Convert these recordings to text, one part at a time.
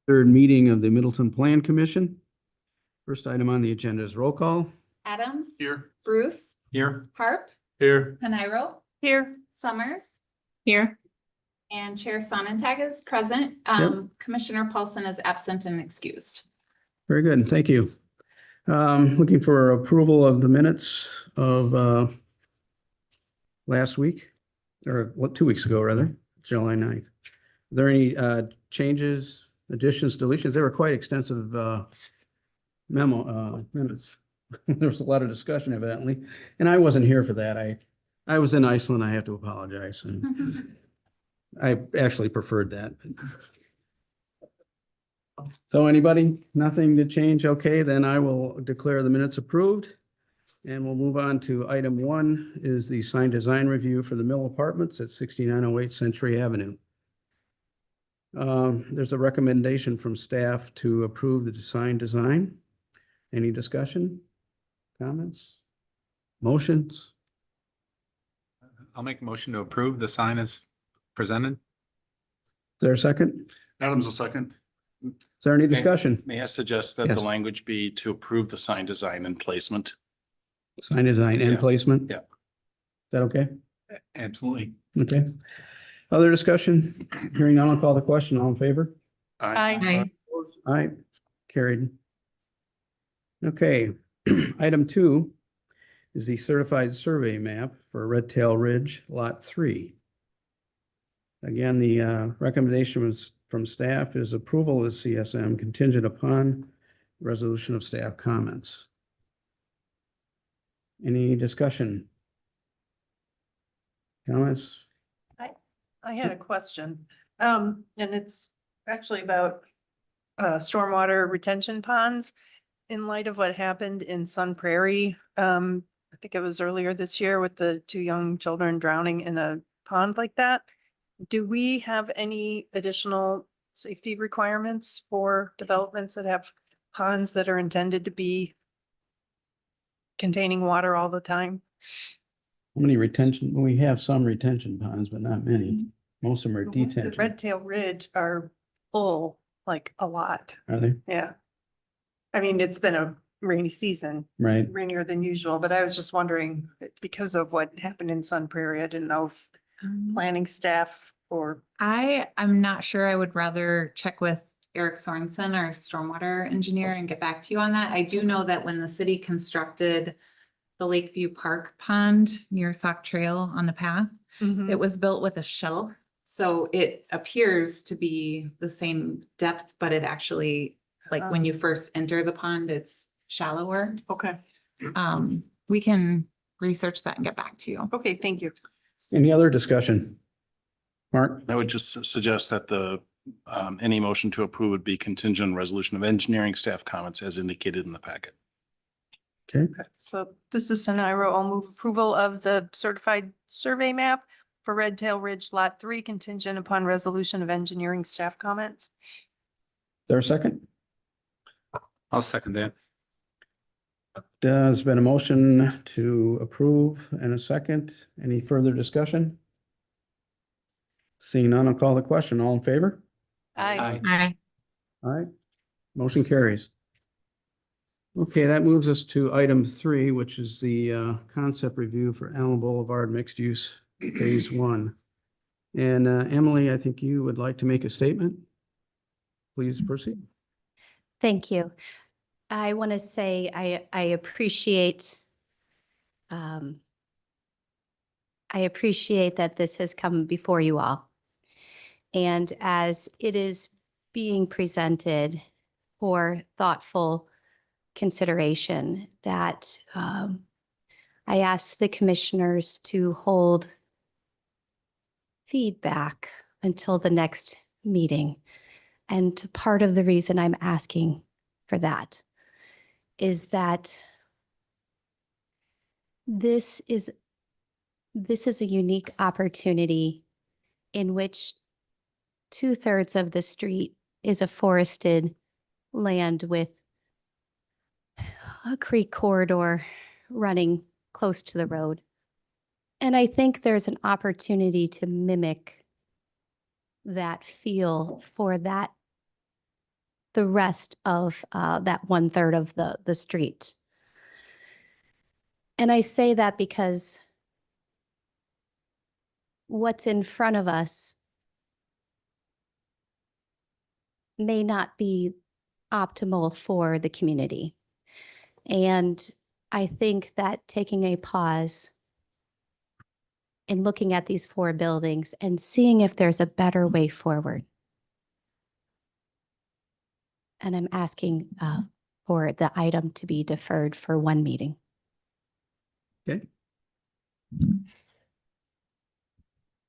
Third meeting of the Middleton Plan Commission. First item on the agenda is roll call. Adams. Here. Bruce. Here. Harp. Here. Paniro. Here. Summers. Here. And Chair Sonnentag is present. Commissioner Paulson is absent and excused. Very good, thank you. Looking for approval of the minutes of last week, or 2 weeks ago, rather, July 9th. Are there any changes, additions, deletions? They were quite extensive minutes. There was a lot of discussion evidently, and I wasn't here for that. I was in Iceland. I have to apologize, and I actually preferred that. So anybody, nothing to change? Okay, then I will declare the minutes approved. And we'll move on to item 1 is the sign design review for the Mill Apartments at 6908 Century Avenue. There's a recommendation from staff to approve the sign design. Any discussion, comments, motions? I'll make a motion to approve the sign as presented. Is there a second? Adams, a second. Is there any discussion? May I suggest that Yes. the language be to approve the sign design and placement? Sign design and Yeah. placement? Yeah. Is that okay? Absolutely. Okay. Other discussion? Hearing none, I'll call the question. All in favor? Aye. Aye, carried. Okay, item 2 is the certified survey map for Red Tail Ridge, Lot 3. Again, the recommendation was from staff is approval of CSM contingent upon resolution of staff comments. Any discussion? Comments? I had a question, and it's actually about stormwater retention ponds. In light of what happened in Sun Prairie, I think it was earlier this year with the 2 young children drowning in a pond like that. Do we have any additional safety requirements for developments that have ponds that are intended to be containing water all the time? How many retention? We have some retention ponds, but not many. Most of them are The ones at detention. Red Tail Ridge are full, like a lot. Are they? Yeah. I mean, it's been a rainy season, Right. rainier than usual, but I was just wondering, because of what happened in Sun Prairie, I didn't know if planning staff or. I'm not sure. I would rather check with Eric Sorensen, our stormwater engineer, and get back to you on that. I do know that when the city constructed the Lakeview Park pond near Sauk Trail on the path, it was built with a shelf. So it appears to be the same depth, but it actually, like when you first enter the pond, it's shallower. Okay, We can research that and get back to you. okay, thank you. Any other discussion? Mark? I would just suggest that the any motion to approve would be contingent on resolution of engineering staff comments as indicated in the packet. Okay, So this is Seniro. I'll move approval of the certified survey map for Red Tail Ridge Lot 3 contingent upon resolution of engineering staff comments. is there a second? I'll second that. There's been a motion to approve and a second. Any further discussion? Seeing none, I'll call the question. All in favor? Aye. All right, motion carries. Okay, that moves us to item 3, which is the concept review for Allen Boulevard Mixed Use Phase 1. And Emily, I think you would like to make a statement. Please proceed. Thank you. I want to say I appreciate that this has come before you all. And as it is being presented for thoughtful consideration, that I ask the commissioners to hold feedback until the next meeting. And part of the reason I'm asking for that is that this is a unique opportunity in which 2/3 of the street is a forested land with a creek corridor running close to the road. And I think there's an opportunity to mimic that feel for that the rest of that 1/3 of the street. And I say that because what's in front of us may not be optimal for the community. And I think that taking a pause and looking at these 4 buildings and seeing if there's a better way forward. And I'm asking for the item to be deferred for 1 meeting. Okay.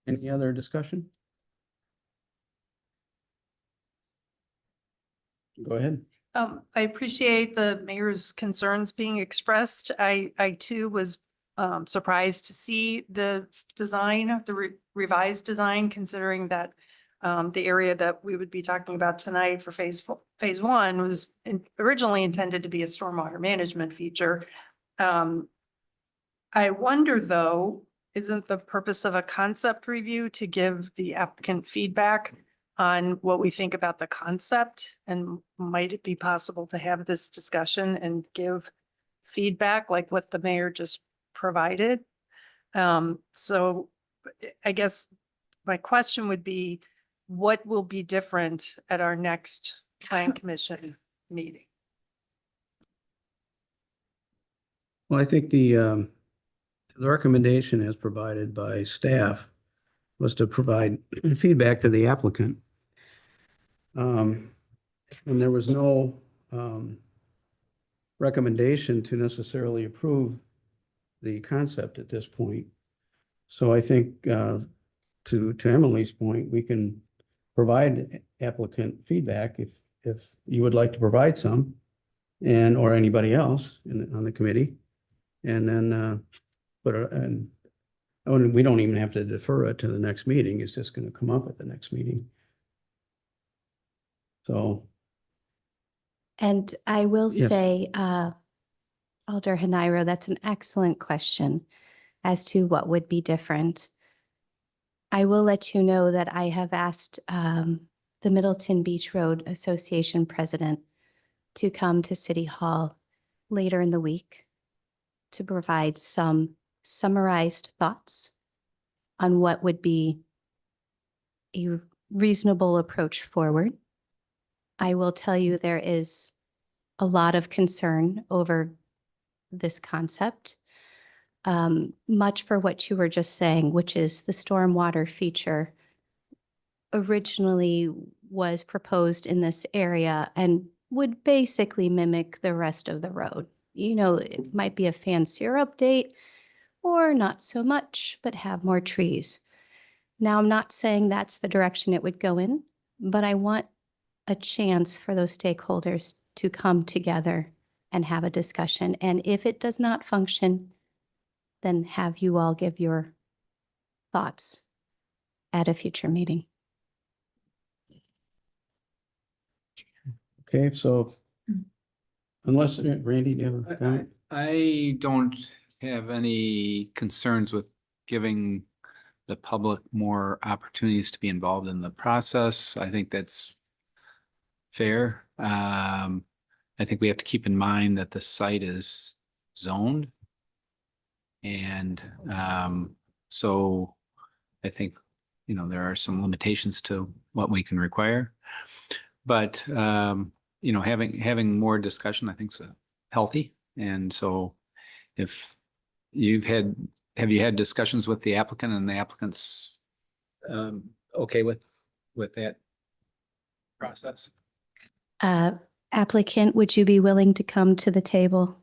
Any other discussion? Go ahead. I appreciate the mayor's concerns being expressed. I too was surprised to see the design, the revised design, considering that the area that we would be talking about tonight for phase 1 was originally intended to be a stormwater management feature. I wonder though, isn't the purpose of a concept review to give the applicant feedback on what we think about the concept? And might it be possible to have this discussion and give feedback like what the mayor just provided? So I guess my question would be, what will be different at our next plan commission meeting? Well, I think the recommendation as provided by staff was to provide feedback to the applicant. And there was no recommendation to necessarily approve the concept at this point. So I think to Emily's point, we can provide applicant feedback if you would like to provide some, and or anybody else on the committee. And then and we don't even have to defer it to the next meeting. It's just going to come up at the next meeting. So, And I will Yes. say, Alder Haniro, that's an excellent question as to what would be different. I will let you know that I have asked the Middleton Beach Road Association president to come to City Hall later in the week to provide some summarized thoughts on what would be a reasonable approach forward. I will tell you there is a lot of concern over this concept, much for what you were just saying, which is the stormwater feature originally was proposed in this area and would basically mimic the rest of the road. You know, it might be a fancier update or not so much, but have more trees. Now, I'm not saying that's the direction it would go in, but I want a chance for those stakeholders to come together and have a discussion. And if it does not function, then have you all give your thoughts at a future meeting. okay, so unless, Randy, do you have a comment? I don't have any concerns with giving the public more opportunities to be involved in the process. I think that's fair. I think we have to keep in mind that the site is zoned. And so I think, you know, there are some limitations to what we can require. But, you know, having more discussion, I think is healthy. And so if have you had discussions with the applicant and the applicant's okay with that process? Applicant, would you be willing to come to the table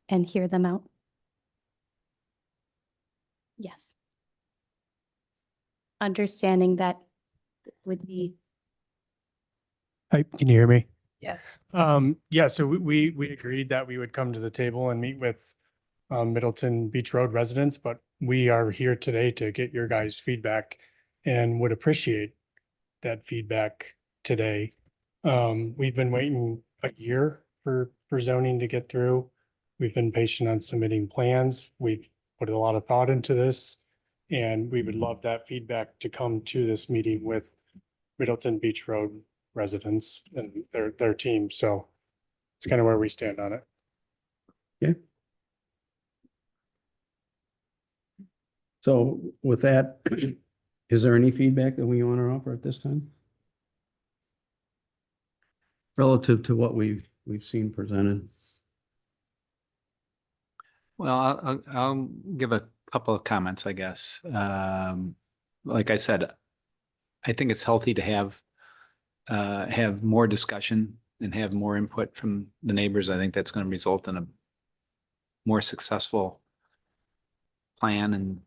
and hear them out? Yes. Understanding that would be, Hi, can you hear me? Yes. Yeah, so we agreed that we would come to the table and meet with Middleton Beach Road residents, but we are here today to get your guys' feedback and would appreciate that feedback today. We've been waiting a year for zoning to get through. We've been patient on submitting plans. We've put a lot of thought into this, and we would love that feedback to come to this meeting with Middleton Beach Road residents and their team. So it's kind of where we stand on it. So with that, is there any feedback that we want to offer at this time? Relative to what we've seen presented? Well, I'll give a couple of comments, I guess. Like I said, I think it's healthy to have more discussion and have more input from the neighbors. I think that's going to result in a more successful plan and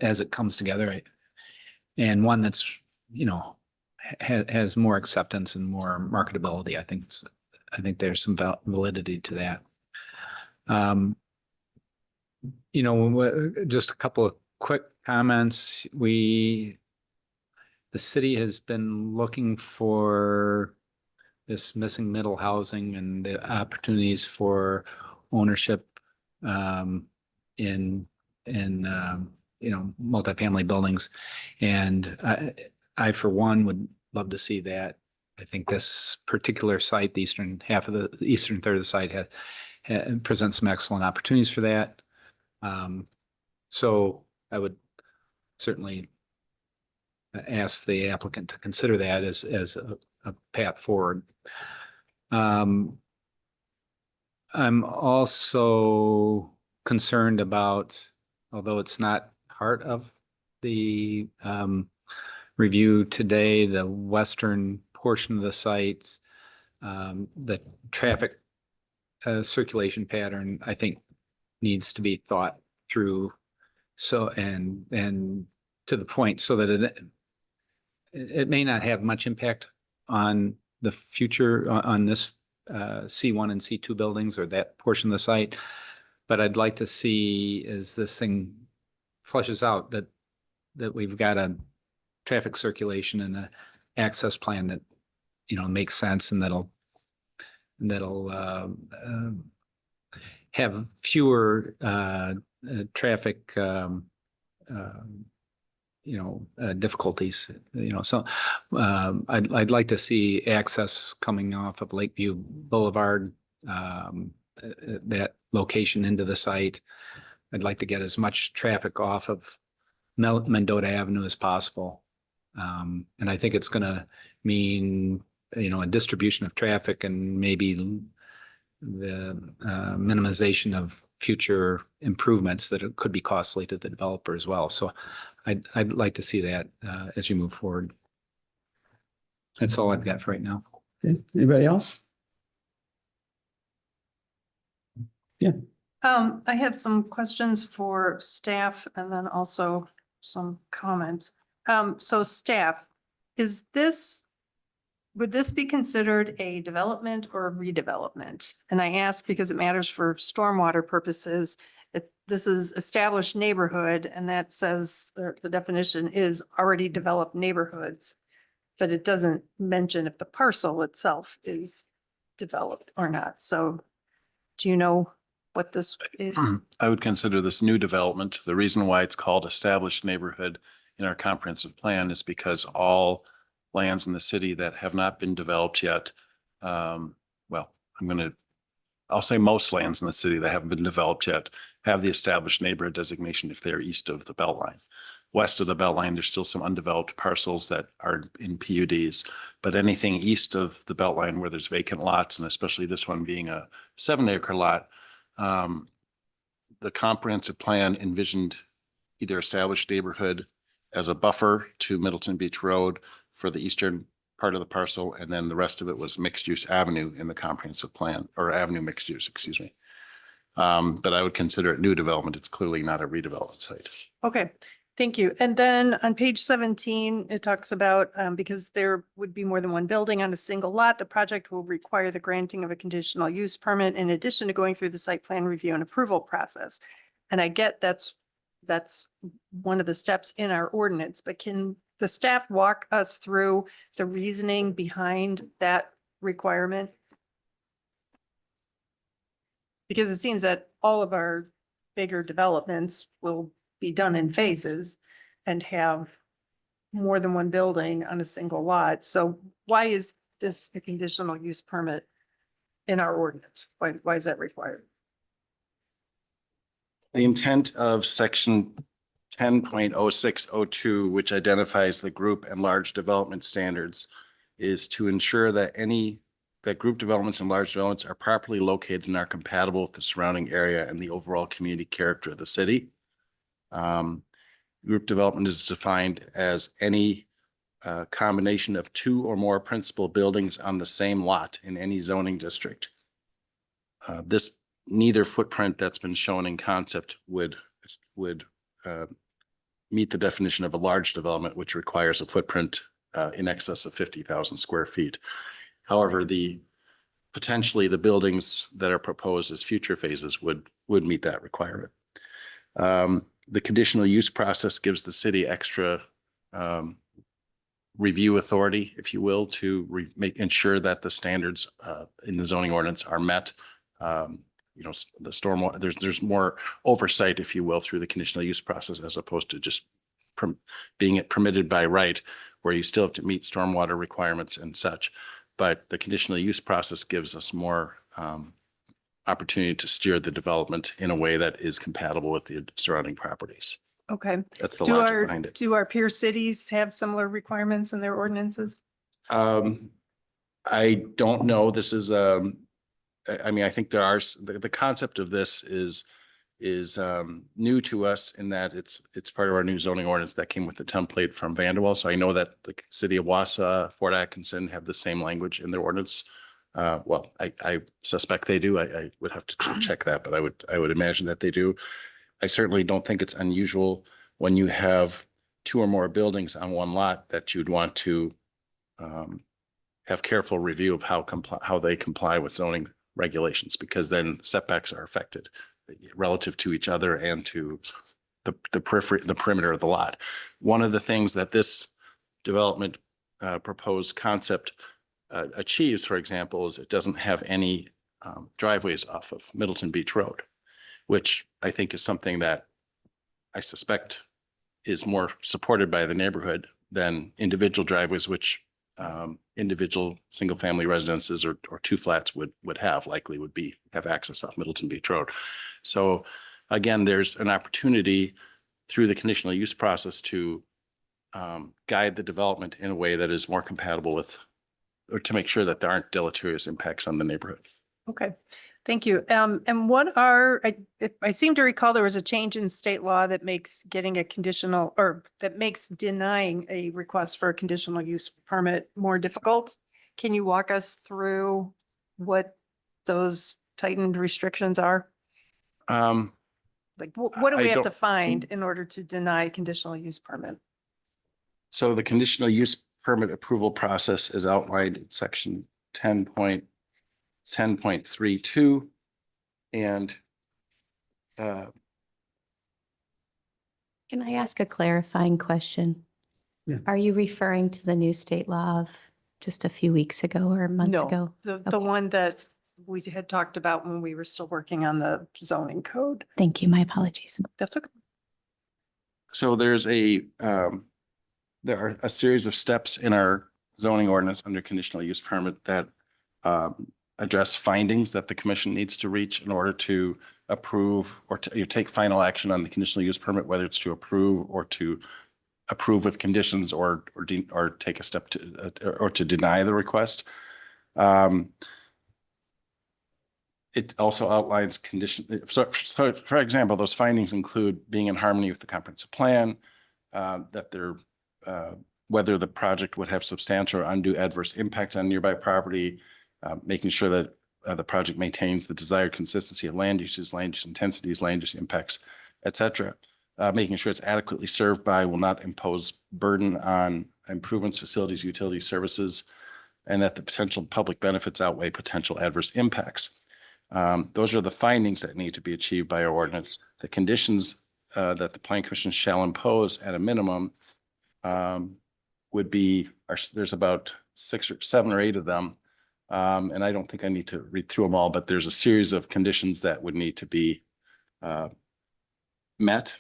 as it comes together, and one that's, has more acceptance and more marketability. I think there's some validity to that. Just a couple of quick comments. The city has been looking for this missing middle housing and the opportunities for ownership in multifamily buildings. And I for one would love to see that. I think this particular site, the eastern third of the site presents some excellent opportunities for that. So I would certainly ask the applicant to consider that as a path forward. I'm also concerned about, although it's not part of the review today, the western portion of the site, the traffic circulation pattern, I think, needs to be thought through. So, and to the point, so that it may not have much impact on the future, on this C1 and C2 buildings or that portion of the site. But I'd like to see, as this thing flushes out, that we've got a traffic circulation and an access plan that, makes sense, and that'll have fewer traffic difficulties, so I'd like to see access coming off of Lakeview Boulevard, that location into the site. I'd like to get as much traffic off of Mendota Avenue as possible. And I think it's going to mean, a distribution of traffic and maybe the minimization of future improvements that it could be costly to the developer as well. So I'd like to see that as you move forward. That's all I've got for right now. Okay. Anybody else? Yeah. I have some questions for staff and then also some comments. So staff, would this be considered a development or a redevelopment? And I ask because it matters for stormwater purposes. This is established neighborhood, and that says the definition is already developed neighborhoods, but it doesn't mention if the parcel itself is developed or not. So do you know what this is? I would consider this new development. The reason why it's called established neighborhood in our comprehensive plan is because all lands in the city that have not been developed yet, I'll say most lands in the city that haven't been developed yet have the established neighborhood designation if they're east of the Beltline. West of the Beltline, there's still some undeveloped parcels that are in PUDs, but anything east of the Beltline where there's vacant lots, and especially this one being a 7-acre lot, the comprehensive plan envisioned either established neighborhood as a buffer to Middleton Beach Road for the eastern part of the parcel, and then the rest of it was mixed use avenue in the comprehensive plan, or avenue mixed use, excuse me. But I would consider it new development. It's clearly not a redevelopment site. Okay, thank you. And then on page 17, it talks about, because there would be more than one building on a single lot, the project will require the granting of a conditional use permit in addition to going through the site plan review and approval process. And I get that's one of the steps in our ordinance, but can the staff walk us through the reasoning behind that requirement? Because it seems that all of our bigger developments will be done in phases and have more than one building on a single lot. So why is this a conditional use permit in our ordinance? Why is that required? The intent of section 10.0602, which identifies the group and large development standards, is to ensure that that group developments and large developments are properly located and are compatible with the surrounding area and the overall community character of the city. Group development is defined as any combination of two or more principal buildings on the same lot in any zoning district. This neither footprint that's been shown in concept would meet the definition of a large development, which requires a footprint in excess of 50,000 square feet. However, potentially the buildings that are proposed as future phases would meet that requirement. The conditional use process gives the city extra review authority, if you will, to ensure that the standards in the zoning ordinance are met. The stormwater, there's more oversight, if you will, through the conditional use process as opposed to just being it permitted by right, where you still have to meet stormwater requirements and such. But the conditional use process gives us more opportunity to steer the development in a way that is compatible with the surrounding properties. Okay. That's the logic behind it. Do our peer cities have similar requirements in their ordinances? I don't know. This is, I mean, I think there are, the concept of this is new to us in that it's part of our new zoning ordinance that came with the template from Vanderwall. So I know that the city of Wausau, Fort Atkinson have the same language in their ordinance. Well, I suspect they do. I would have to check that, but I would imagine that they do. I certainly don't think it's unusual when you have two or more buildings on one lot that you'd want to have careful review of how they comply with zoning regulations, because then setbacks are affected relative to each other and to the perimeter of the lot. One of the things that this development proposed concept achieves, for example, is it doesn't have any driveways off of Middleton Beach Road, which I think is something that I suspect is more supported by the neighborhood than individual driveways, which individual single-family residences or two flats would likely have access off Middleton Beach Road. So again, there's an opportunity through the conditional use process to guide the development in a way that is more compatible with, or to make sure that there aren't deleterious impacts on the neighborhood. Okay, thank you. And I seem to recall there was a change in state law that makes getting a conditional, or that makes denying a request for a conditional use permit more difficult. Can you walk us through what those tightened restrictions are? Like, what do we have to find in order to deny a conditional use permit? So the conditional use permit approval process is outlined in section 10.32. And Can I ask a clarifying question? Yeah. Are you referring to the new state law of just a few weeks ago or months No, ago? the Okay. one that we had talked about when we were still working on the zoning code. Thank you. My apologies. That's okay. so there are a series of steps in our zoning ordinance under conditional use permit that address findings that the commission needs to reach in order to approve or to take final action on the conditional use permit, whether it's to approve or to approve with conditions or take a step to deny the request. It also outlines condition. So for example, those findings include being in harmony with the comprehensive plan, that they're whether the project would have substantial or undue adverse impact on nearby property, making sure that the project maintains the desired consistency of land uses, land use intensities, land use impacts, et cetera. Making sure it's adequately served by, will not impose burden on improvements, facilities, utility services, and that the potential public benefits outweigh potential adverse impacts. Those are the findings that need to be achieved by our ordinance. The conditions that the Planning Commission shall impose at a minimum would be, there's about 6 or 7 or 8 of them. And I don't think I need to read through them all, but there's a series of conditions that would need to be met.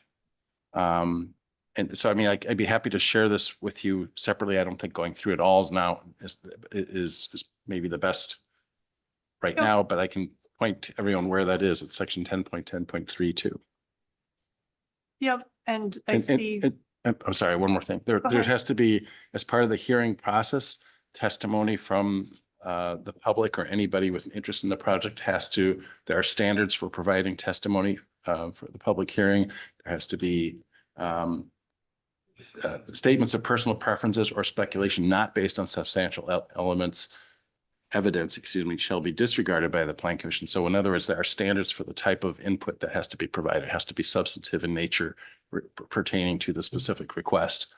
And And so, I mean, I'd be happy to share this with you separately. I don't think going through it all is maybe the best right Yep. now, but I can point everyone where that is. It's section 10.10.32. Yep, and I see, I'm sorry, one more thing. There Go ahead. has to be, as part of the hearing process, testimony from the public or anybody with an interest in the project there are standards for providing testimony for the public hearing. There has to be statements of personal preferences or speculation not based on substantial evidence, shall be disregarded by the Plan Commission. So in other words, there are standards for the type of input that has to be provided. It has to be substantive in nature pertaining to the specific request.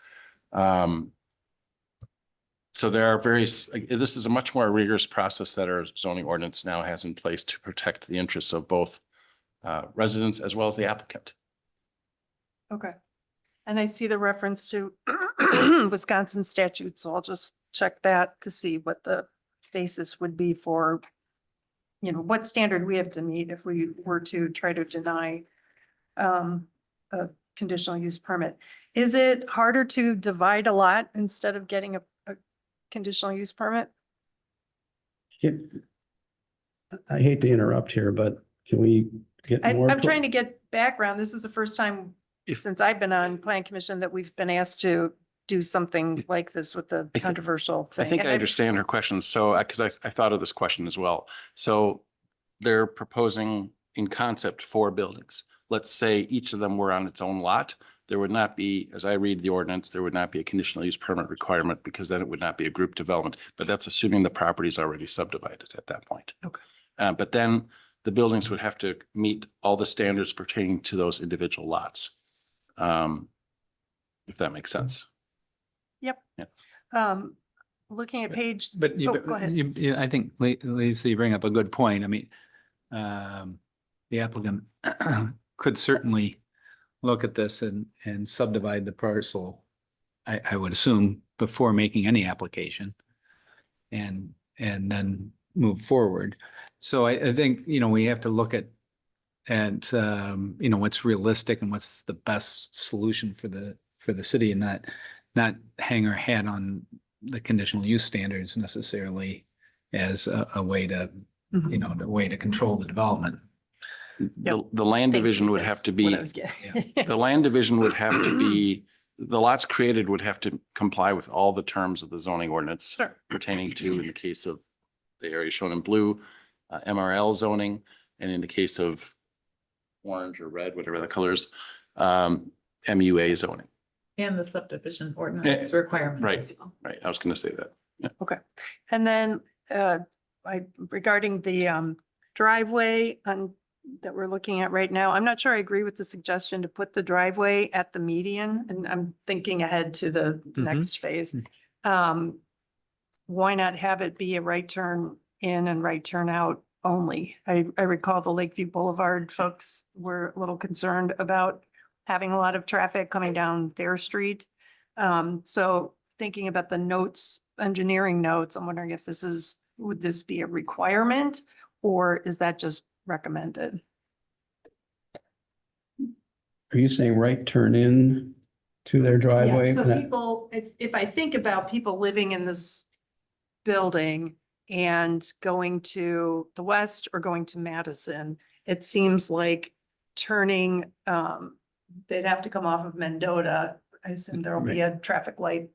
So there are this is a much more rigorous process that our zoning ordinance now has in place to protect the interests of both residents as well as the applicant. okay. And I see the reference to Wisconsin statute, so I'll just check that to see what the basis would be for, what standard we have to meet if we were to try to deny a conditional use permit. Is it harder to divide a lot instead of getting a conditional use permit? I hate to interrupt here, but can we get more? I'm trying to get background. This is the first time since I've been on Plan Commission that we've been asked to do something like this with the controversial thing. I think And I understand her question. So, because I thought of this question as well. So they're proposing in concept 4 buildings. Let's say each of them were on its own lot. There would not be, as I read the ordinance, there would not be a conditional use permit requirement because then it would not be a group development. But that's assuming the property is already subdivided at that point. Okay. But then the buildings would have to meet all the standards pertaining to those individual lots. If that makes sense. Yep. Yeah. Looking at page, But go ahead. I think, Lisa, you bring up a good point. I mean, the applicant could certainly look at this and subdivide the parcel, I would assume, before making any application and then move forward. So I think, we have to look at what's realistic and what's the best solution for the city, and not hang our hat on the conditional use standards necessarily as a way to, the way to control the development. The land division would have to be, the land division would have to be, the lots created would have to comply with all the terms of the zoning ordinance Sure. pertaining to, in the case of the area shown in blue, MRL zoning, and in the case of orange or red, whatever the color is, MUA zoning. And the subdivision ordinance requirements right. as well. Right. I was going to say that. Yeah. Okay. And then regarding the driveway that we're looking at right now, I'm not sure I agree with the suggestion to put the driveway at the median, and I'm thinking ahead to the next phase. Why not have it be a right turn in and right turn out only? I recall the Lakeview Boulevard folks were a little concerned about having a lot of traffic coming down their street. So thinking about the notes, engineering notes, I'm wondering if would this be a requirement or is that just recommended? Are you saying right turn in to their driveway? Yeah, so people, if I think about people living in this building and going to the west or going to Madison, it seems like turning, they'd have to come off of Mendota. I assume there'll be a traffic light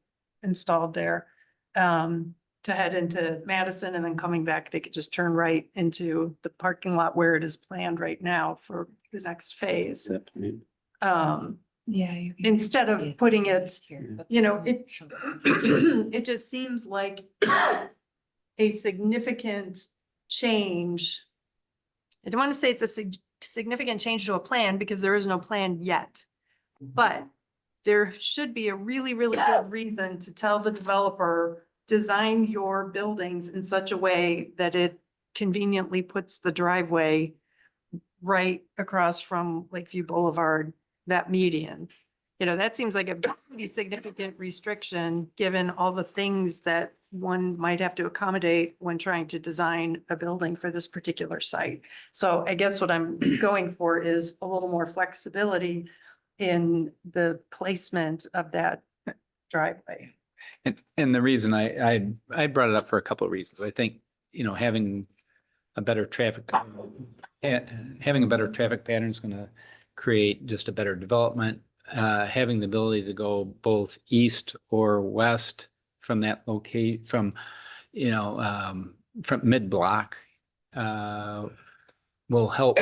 installed there to head into Madison, and then coming back, they could just turn right into the parking lot where it is planned right now for the next phase. Yeah. Instead of putting it, it just seems like a significant change. I don't want to say it's a significant change to a plan because there is no plan yet. But there should be a really, really good reason to tell the developer, design your buildings in such a way that it conveniently puts the driveway right across from Lakeview Boulevard, that median. That seems like a pretty significant restriction, given all the things that one might have to accommodate when trying to design a building for this particular site. So I guess what I'm going for is a little more flexibility in the placement of that driveway. And the reason I brought it up for a couple of reasons. I think, having a better traffic, having a better traffic pattern is gonna create just a better development. Having the ability to go both east or west from that from mid-block, will help,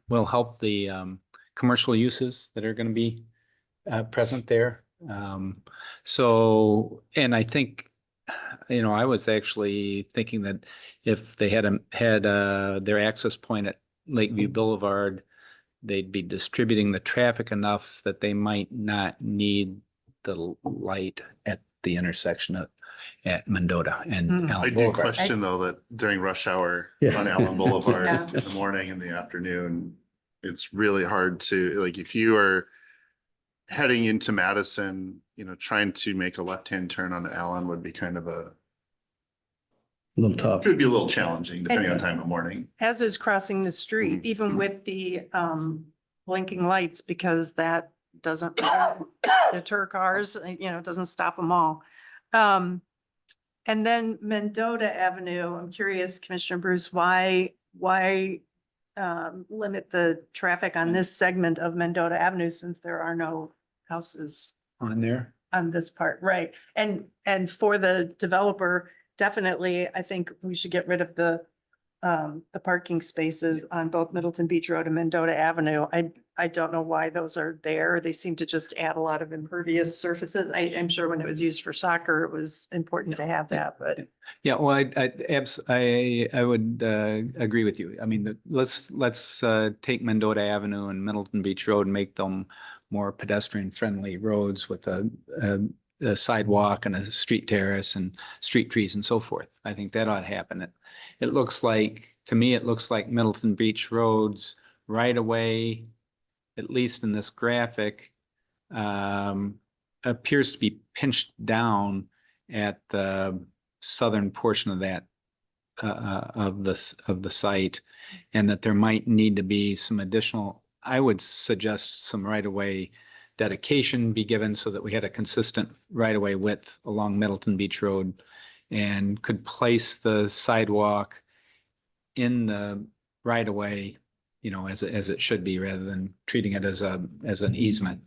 will help the, commercial uses that are gonna be, present there. And I think, I was actually thinking that if they had their access point at Lakeview Boulevard, they'd be distributing the traffic enough that they might not need the light at the intersection at Mendota and Hmm. I Allen do Boulevard. question though that during rush hour Yeah. on Allen Boulevard Yeah. in the morning and the afternoon, it's really hard to, like, if you are heading into Madison, trying to make a left-hand turn on Allen would be kind of A little tough. could be a little challenging depending on time of morning. As is crossing the street, Mhm. even with the blinking lights, because that doesn't deter cars, it doesn't stop them all. And then Mendota Avenue, I'm curious, Commissioner Bruce, why limit the traffic on this segment of Mendota Avenue since there are no houses On there. on this part, right? And for the developer, definitely, I think we should get rid of the parking spaces on both Middleton Beach Road and Mendota Avenue. I don't know why those are there. They seem to just add a lot of impervious surfaces. I'm sure when it was used for soccer, it was important to have that, but. Yeah, well, I would agree with you. I mean, let's take Mendota Avenue and Middleton Beach Road and make them more pedestrian friendly roads with a sidewalk and a street terrace and street trees and so forth. I think that ought to happen. It looks like, to me, it looks like Middleton Beach Road's right away, at least in this graphic, appears to be pinched down at the southern portion of that of the site, and that there might need to be some additional, I would suggest some right-of-way dedication be given so that we had a consistent right-of-way width along Middleton Beach Road and could place the sidewalk in the right-of-way, as it should be, rather than treating it as an easement.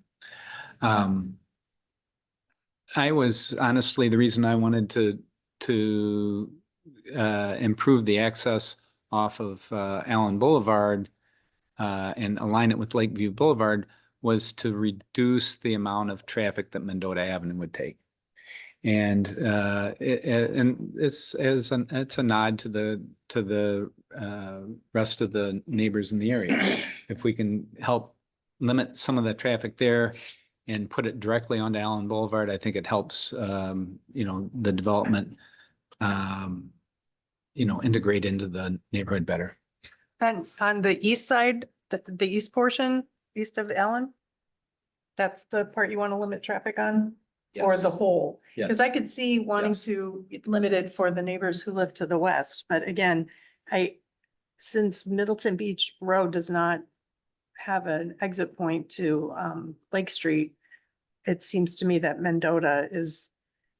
I was honestly, the reason I wanted to improve the access off of Allen Boulevard and align it with Lakeview Boulevard was to reduce the amount of traffic that Mendota Avenue would take. And it's a nod to the rest of the neighbors in the area. If we can help limit some of the traffic there and put it directly onto Allen Boulevard, I think it helps, the development, integrate into the neighborhood better. And on the east side, the east portion, east of Allen? That's the part you want to limit traffic on? Or the whole? Because I could see wanting Yes. to limit it for the neighbors who live to the west, but again, since Middleton Beach Road does not have an exit point to Lake Street, it seems to me that Mendota is,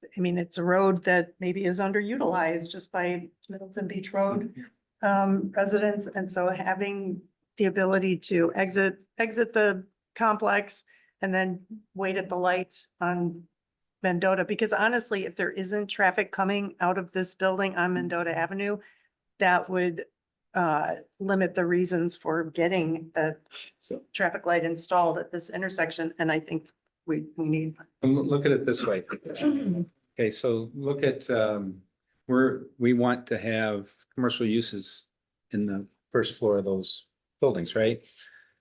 it's a road that maybe is underutilized just by Middleton Beach Road residents, and so having the ability to exit the complex and then wait at the light on Mendota, because honestly, if there isn't traffic coming out of this building on Mendota Avenue, that would limit the reasons for getting a traffic light installed at this intersection, and I think we need. Look at it this way. Okay, so look at, we want to have commercial uses in the first floor of those buildings, right?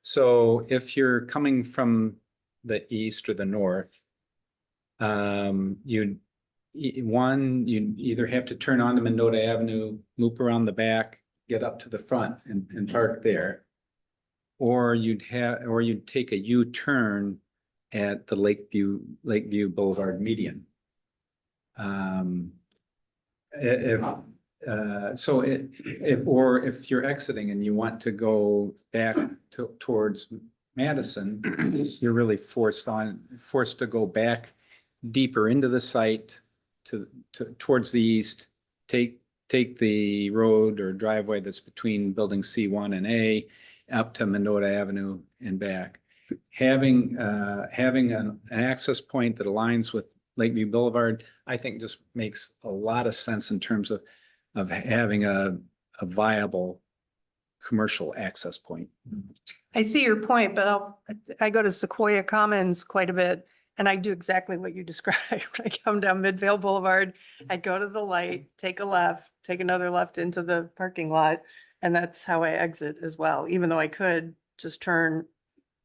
So if you're coming from the east or the north, you'd either have to turn onto Mendota Avenue, loop around the back, get up to the front and park there. Or you'd take a U-turn at the Lakeview Boulevard median. If you're exiting and you want to go back towards Madison, you're really forced to go back deeper into the site towards the east, take the road or driveway that's between building C1 and A up to Mendota Avenue and back. Having an access point that aligns with Lakeview Boulevard, I think just makes a lot of sense in terms of having a viable commercial access point. I see your point, but I go to Sequoia Commons quite a bit and I do exactly what you described. I come down Midvale Boulevard, I go to the light, take a left, take another left into the parking lot. And that's how I exit as well, even though I could just turn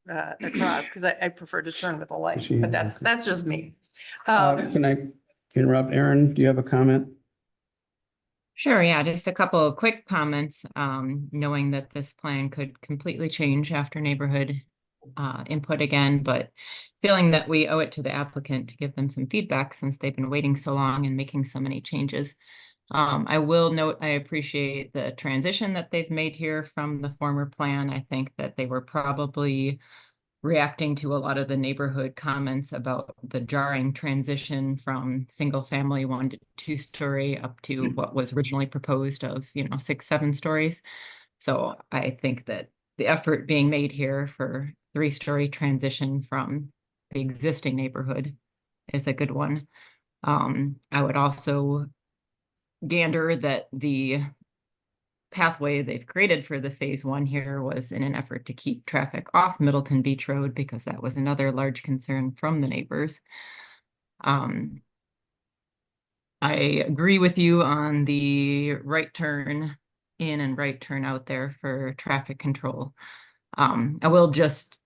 across because I prefer to turn with a light, but that's just me. Can I interrupt? Aaron, do you have a comment? Sure, yeah, just a couple of quick comments, knowing that this plan could completely change after neighborhood input again, but feeling that we owe it to the applicant to give them some feedback since they've been waiting so long and making so many changes. I will note, I appreciate the transition that they've made here from the former plan. I think that they were probably reacting to a lot of the neighborhood comments about the jarring transition from single family 1 to 2 story up to what was originally proposed of, 6, 7 stories. So I think that the effort being made here for 3-story transition from the existing neighborhood is a good one. I would also gander that the pathway they've created for the phase 1 here was in an effort to keep traffic off Middleton Beach Road because that was another large concern from the neighbors. I agree with you on the right turn in and right turn out there for traffic control. I will just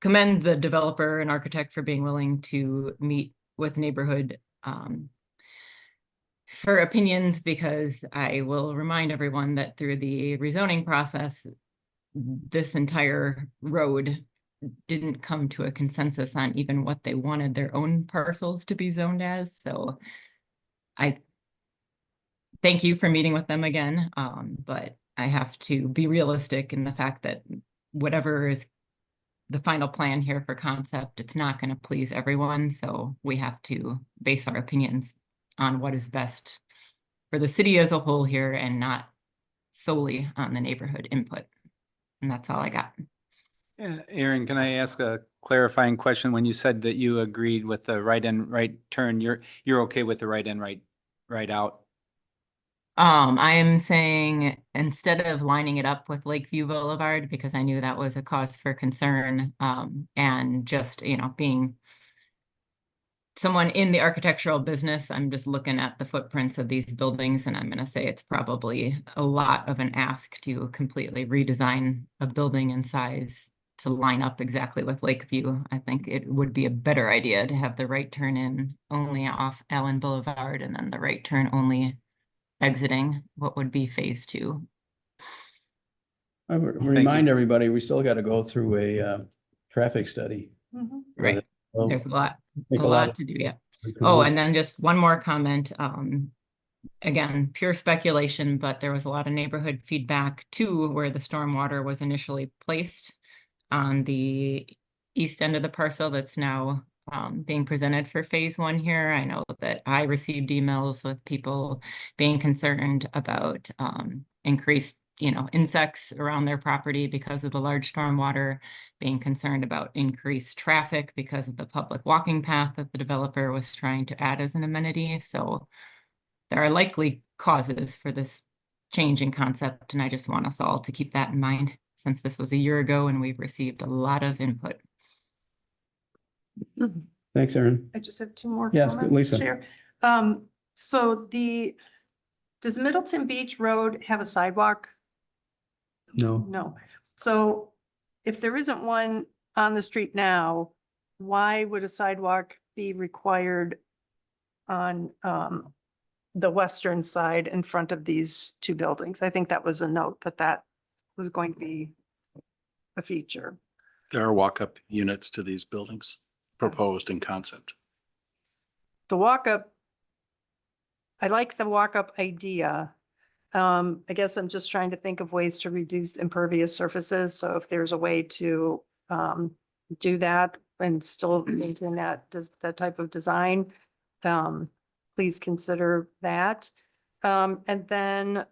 commend the developer and architect for being willing to meet with neighborhood for opinions, because I will remind everyone that through the rezoning process, this entire road didn't come to a consensus on even what they wanted their own parcels to be zoned as. So I thank you for meeting with them again, but I have to be realistic in the fact that whatever is the final plan here for concept, it's not going to please everyone. So we have to base our opinions on what is best for the city as a whole here and not solely on the neighborhood input. And that's all I got. Aaron, can I ask a clarifying question? When you said that you agreed with the right in, right turn, you're okay with the right in, right out? I'm saying instead of lining it up with Lakeview Boulevard, because I knew that was a cause for concern, and just, being someone in the architectural business, I'm just looking at the footprints of these buildings and I'm going to say it's probably a lot of an ask to completely redesign a building in size to line up exactly with Lakeview. I think it would be a better idea to have the right turn in only off Allen Boulevard and then the right turn only exiting what would be phase 2. I would remind everybody, we still got to go through a traffic study. Mhm. Right. Well, There's a lot take a lot to do yet. Oh, and then just one more comment. Again, pure speculation, but there was a lot of neighborhood feedback too, where the stormwater was initially placed on the east end of the parcel that's now being presented for phase 1 here. I know that I received emails with people being concerned about increased insects around their property because of the large stormwater, being concerned about increased traffic because of the public walking path that the developer was trying to add as an amenity. So there are likely causes for this change in concept, and I just want us all to keep that in mind since this was a year ago and we've received a lot of input. Thanks, Aaron. I just have 2 more Yes, comments, Lisa. Chair. So does Middleton Beach Road have a sidewalk? No. No. So if there isn't one on the street now, why would a sidewalk be required on the western side in front of these 2 buildings? I think that was a note that was going to be a feature. There are walk-up units to these buildings proposed in concept. The walk-up, I like the walk-up idea. I guess I'm just trying to think of ways to reduce impervious surfaces. So if there's a way to do that and still maintain that type of design, please consider that. And then,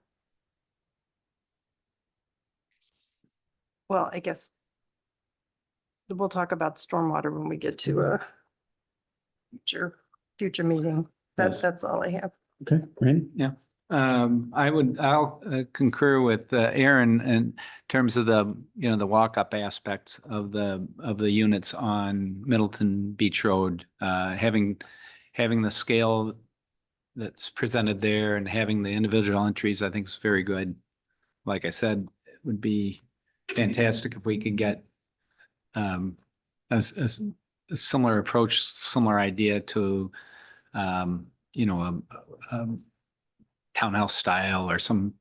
well, I guess we'll talk about stormwater when we get to a future meeting. Yes. That's all I have. Okay, Randy? Yeah. I'll concur with Aaron in terms of the, the walk-up aspect of the units on Middleton Beach Road. Having the scale that's presented there and having the individual entries, I think is very good. Like I said, it would be fantastic if we could get a similar approach, similar idea to a townhouse style or some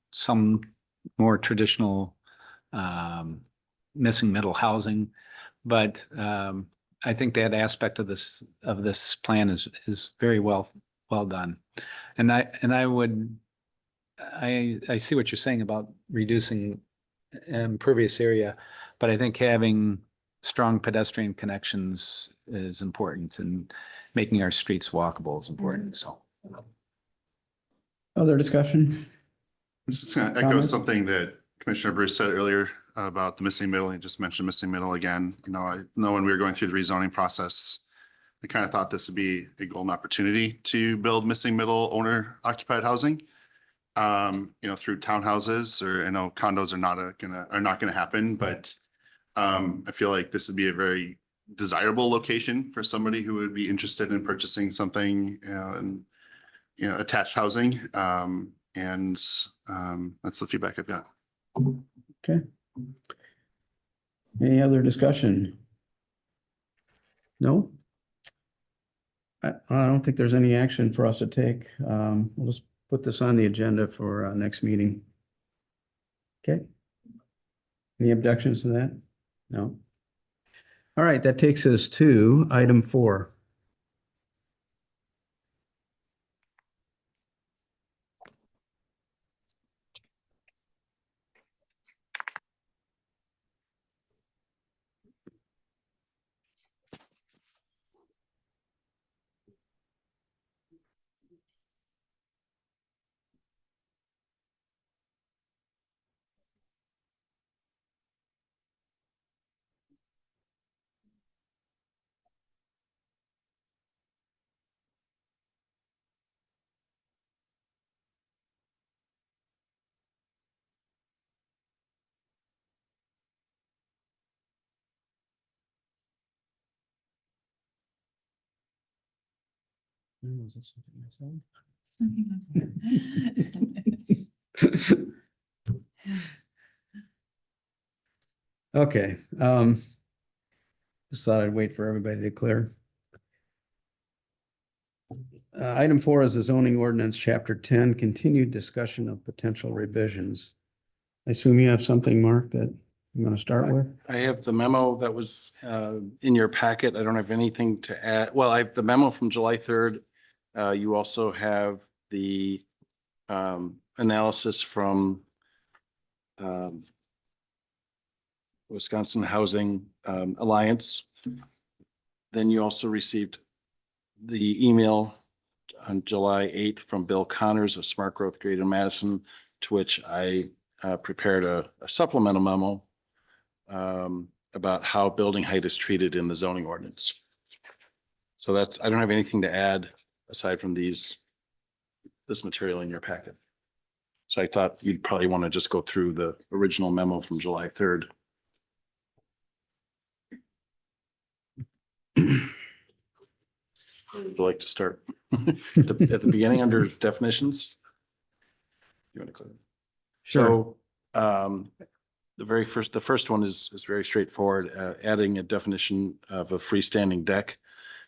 more traditional missing middle housing. But I think that aspect of this plan is very well done. And I see what you're saying about reducing impervious area, but I think having strong pedestrian connections is important, and making our streets walkable is important. So. Other discussion? I'm just going to echo Comments? something that Commissioner Bruce said earlier about the missing middle. He just mentioned missing middle again. I know when we were going through the rezoning process, I kind of thought this would be a golden opportunity to build missing middle owner occupied housing. Through townhouses, or I know condos are not gonna happen, but I feel like this would be a very desirable location for somebody who would be interested in purchasing something, attached housing. That's the feedback I've got. Okay. Any other discussion? No? I don't think there's any action for us to take. We'll just put this on the agenda for next meeting. Okay. Any objections to that? No. All right, that takes us to item 4. Okay, just thought I'd wait for everybody to clear. Item 4 is the zoning ordinance, chapter 10, continued discussion of potential revisions. I assume you have something, Mark, that you want to start with? I have the memo that was in your packet. I don't have anything to add. Well, I have the memo from July 3rd. You also have the analysis from Wisconsin Housing Alliance. Then you also received the email on July 8th from Bill Connors of Smart Growth Greater Madison, to which I prepared a supplemental memo about how building height is treated in the zoning ordinance. So I don't have anything to add aside from this material in your packet. So I thought you'd probably want to just go through the original memo from July 3rd. Would you like to start at the beginning under definitions? You want to click? Sure. So the first one is very straightforward, adding a definition of a freestanding deck.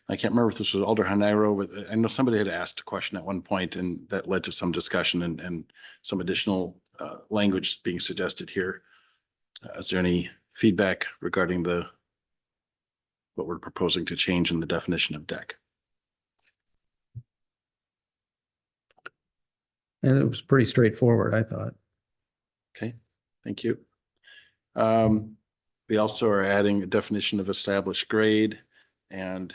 I can't remember if this was Alder Haniro, but I know somebody had asked a question at one point, and that led to some discussion and some additional language being suggested here. Is there any feedback regarding what we're proposing to change in the definition of deck? And it was pretty straightforward, I thought. Okay, thank you. We also are adding a definition of established grade and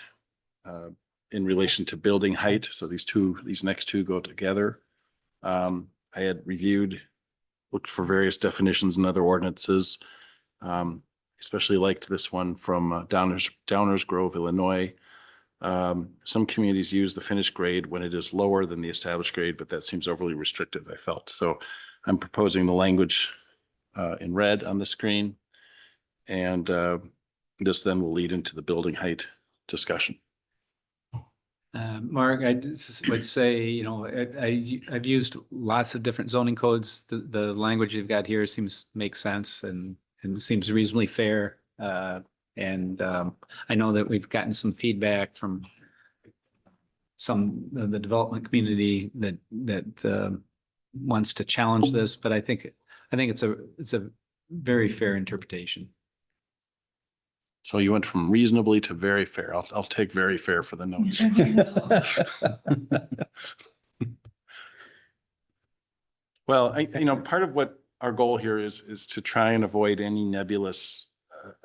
in relation to building height. So these next two go together. I had looked for various definitions in other ordinances. Especially liked this one from Downers Grove, Illinois. Some communities use the finished grade when it is lower than the established grade, but that seems overly restrictive, I felt. So I'm proposing the language in red on the screen. And this then will lead into the building height discussion. Mark, I just would say, you know, I've used lots of different zoning codes. The language you've got here makes sense and seems reasonably fair. And I know that we've gotten some feedback from some of the development community that wants to challenge this, but I think it's a very fair interpretation. So you went from reasonably to very fair. I'll take very fair for the notes. Well, part of what our goal here is to try and avoid any nebulous,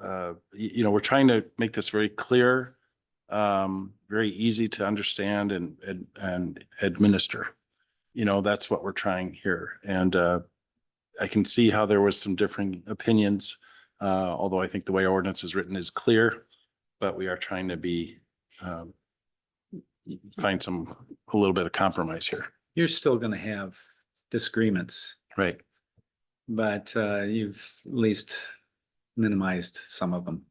we're trying to make this very clear, very easy to understand and administer. That's what we're trying here. And I can see how there was some differing opinions, although I think the way our ordinance is written is clear, but we are trying to find a little bit of compromise here. You're still going to have disagreements, Right. but you've at least minimized some of them.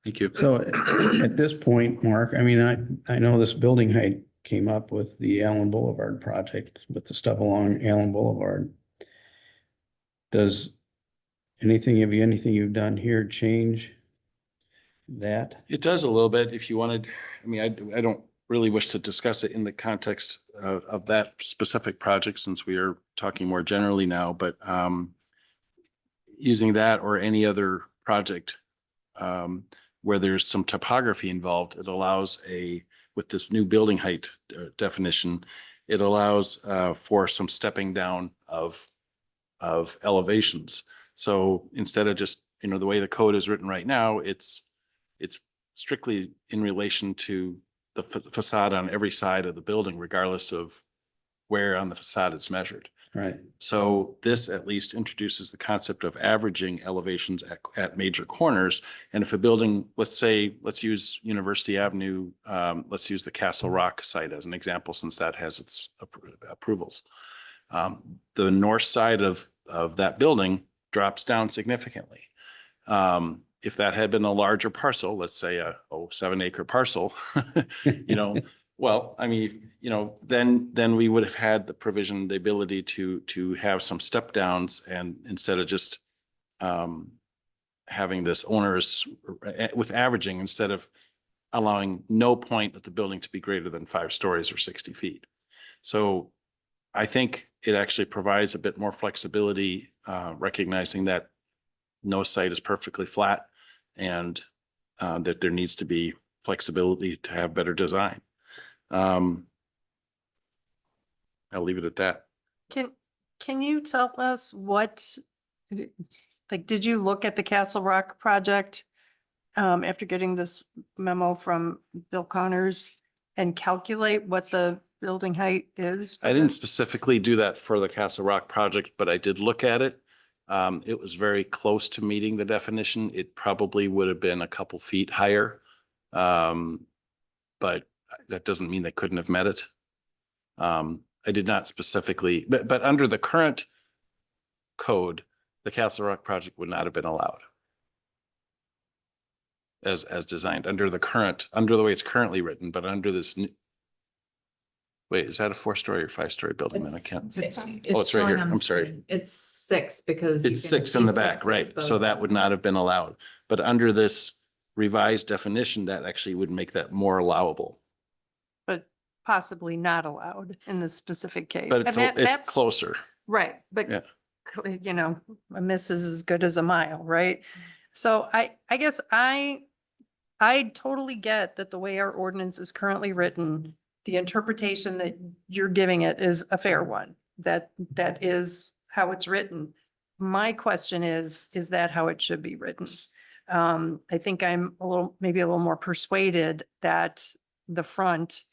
Thank you. So at this point, Mark, I mean, I know this building height came up with the Allen Boulevard project, with the stuff along Allen Boulevard. Does anything you've done here change that? It does a little bit if you wanted. I mean, I don't really wish to discuss it in the context of that specific project since we are talking more generally now, but using that or any other project where there's some topography involved, it allows with this new building height definition, it allows for some stepping down of elevations. So instead of just, the way the code is written right now, it's strictly in relation to the facade on every side of the building, regardless of where on the facade it's measured. Right. So this at least introduces the concept of averaging elevations at major corners. And if a building, let's use University Avenue, let's use the Castle Rock site as an example, since that has its approvals. The north side of that building drops down significantly. If that had been a larger parcel, let's say a 7-acre parcel, well, I mean, then we would have had the provision, the ability to have some step downs, and instead of just having this onerous with averaging, instead of allowing no point of the building to be greater than 5 stories or 60 feet. So I think it actually provides a bit more flexibility, recognizing that no site is perfectly flat and that there needs to be flexibility to have better design. I'll leave it at that. Can you tell us did you look at the Castle Rock project after getting this memo from Bill Connors and calculate what the building height is? I didn't specifically do that for the Castle Rock project, but I did look at it. It was very close to meeting the definition. It probably would have been a couple feet higher. But that doesn't mean they couldn't have met it. I did not specifically, but under the current code, the Castle Rock project would not have been allowed as designed under the way it's currently written, but under this new. Wait, is that a 4-story or 5-story building? Then I can't. It's it's right here. I'm sorry. It's 6 because. you It's can 6 in see the back, 6 right? exposed. So that would not have been allowed. But under this revised definition, that actually would make that more allowable. But possibly not allowed in this specific case. But And it's that's closer. right, but Yeah. A miss is as good as a mile, right? So I guess I totally get that the way our ordinance is currently written, the interpretation that you're giving it is a fair one. That is how it's written. my question is that how it should be written? I think I'm maybe a little more persuaded that the front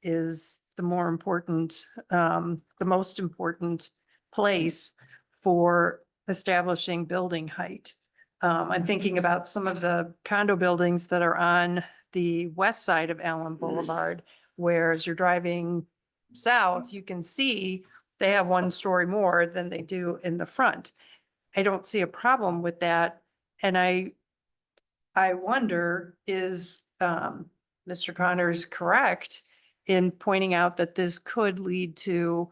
is the more important, the most important place for establishing building height. I'm thinking about some of the condo buildings that are on the west side of Allen Boulevard, where as you're driving south, you can see they have 1 story more than they do in the front. I don't see a problem with that. And I wonder, is Mr. Connors correct in pointing out that this could lead to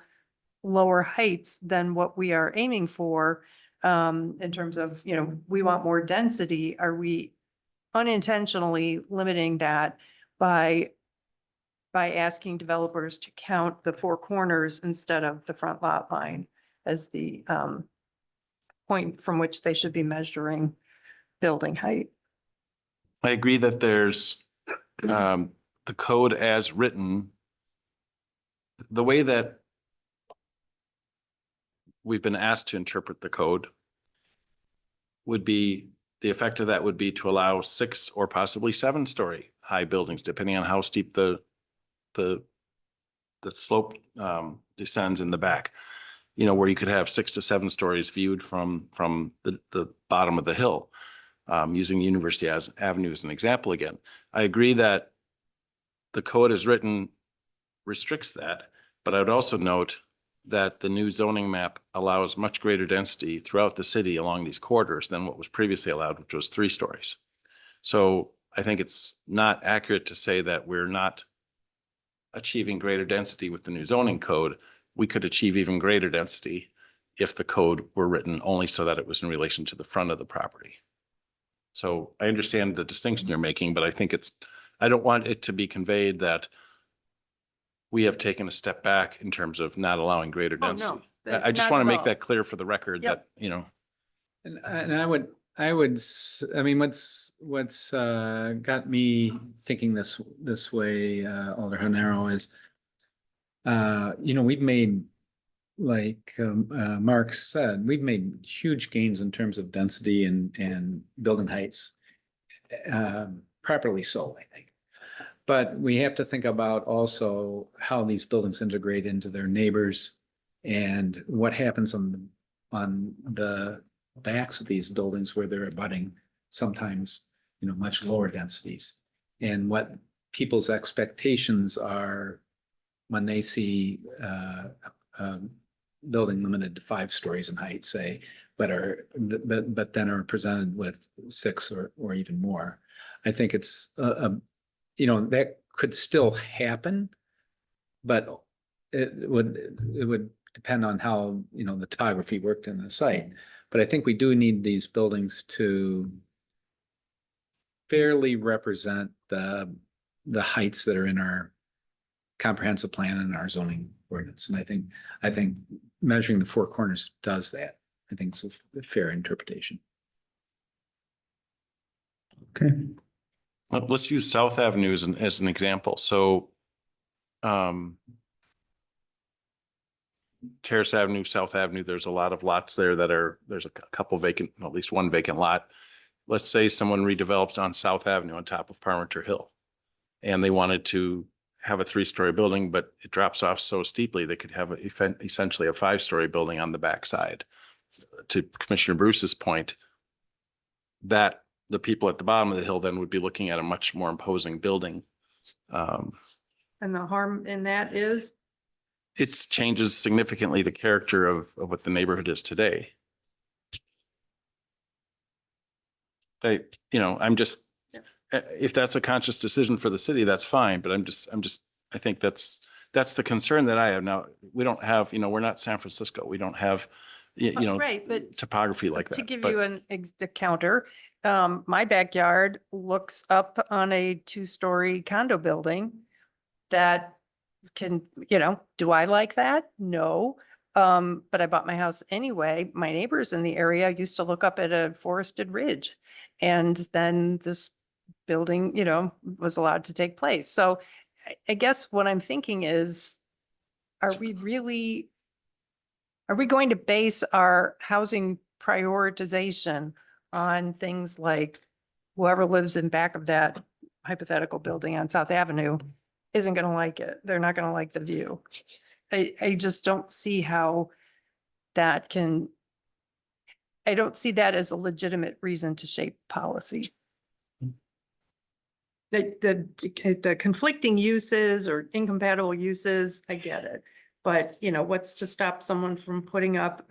lower heights than what we are aiming for in terms of, we want more density. Are we unintentionally limiting that by asking developers to count the 4 corners instead of the front lot line as the point from which they should be measuring building height? I agree that there's the code as written. The way that we've been asked to interpret the code would be, the effect of that would be to allow 6 or possibly 7-story high buildings, depending on how steep the slope descends in the back. Where you could have 6 to 7 stories viewed from the bottom of the hill, using University Avenue as an example again. I agree that the code as written restricts that, but I would also note that the new zoning map allows much greater density throughout the city along these corridors than what was previously allowed, which was 3 stories. So I think it's not accurate to say that we're not achieving greater density with the new zoning code. We could achieve even greater density if the code were written only so that it was in relation to the front of the property. So I understand the distinction you're making, but I think I don't want it to be conveyed that we have taken a step back in terms of not allowing greater Oh, no, density. that's I just not want to at make all. that clear for the record Yep. that, And I would, I mean, what's got me thinking this way, Alder Hanero, is, we've made, like Mark said, we've made huge gains in terms of density and building heights, properly so, I think. But we have to think about also how these buildings integrate into their neighbors and what happens on the backs of these buildings where they're abutting sometimes, much lower densities, and what people's expectations are when they see building limited to 5 stories in height, say, but then are presented with 6 or even more. I think it's that could still happen, but it would depend on how, the topography worked in the site. But I think we do need these buildings to fairly represent the heights that are in our comprehensive plan and our zoning ordinance. And I think measuring the 4 corners does that. I think it's a fair interpretation. Okay. let's use South Avenue as an example. So Terrace Avenue, South Avenue, there's a lot of lots there there's a couple vacant, at least one vacant lot. Let's say someone redevelops on South Avenue on top of Parmenter Hill, and they wanted to have a 3-story building, but it drops off so steeply, they could have essentially a 5-story building on the backside. To Commissioner Bruce's point, that the people at the bottom of the hill then would be looking at a much more imposing building. And the harm in that is? It changes significantly the character of what the neighborhood is today. I'm just, if that's a conscious decision for the city, that's fine, but I think that's the concern that I have now. We don't have, we're not San Francisco. We don't have, Right, but topography like that. to give But you a counter, my backyard looks up on a 2-story condo building that can, do I like that? No. But I bought my house anyway. My neighbors in the area used to look up at a forested ridge. And then this building, was allowed to take place. So I guess what I'm thinking is, are we going to base our housing prioritization on things like whoever lives in back of that hypothetical building on South Avenue isn't gonna like it. They're not gonna like the view. I just don't see how that can, I don't see that as a legitimate reason to shape policy. The conflicting uses or incompatible uses, I get it. But, you know, what's to stop someone from putting up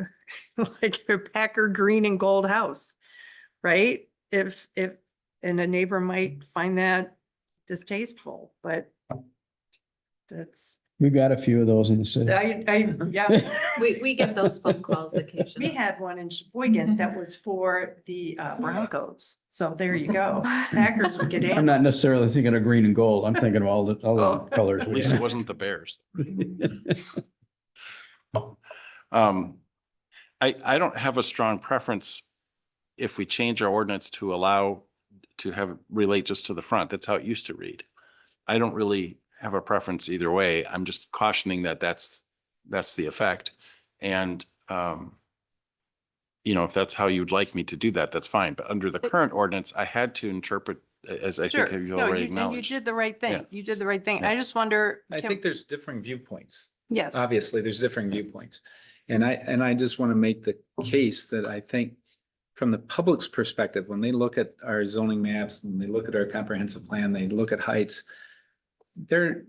like their Packer green and gold house? Right? And a neighbor might find that distasteful, but that's, We've got a few of those in the city. yeah. We get those phone calls We occasionally. had one in Sheboygan that was for the Broncos. So there you go. Packers would get I'm in. not necessarily thinking of green and gold. I'm thinking of all the Oh. other colors. At least it wasn't the Bears. I don't have a strong preference if we change our ordinance to allow to have it relate just to the front. That's how it used to read. I don't really have a preference either way. I'm just cautioning that that's the effect. And, you know, if that's how you'd like me to do that, that's fine. But under the current ordinance, I had to interpret, as I Sure. think you No, already and you acknowledged. did the right thing. Yeah. You did the right thing. Yeah. I just wonder. I can- think there's differing viewpoints. Yes, Obviously, there's differing viewpoints. And I just want to make the case that I think from the public's perspective, when they look at our zoning maps and they look at our comprehensive plan, they look at heights, they're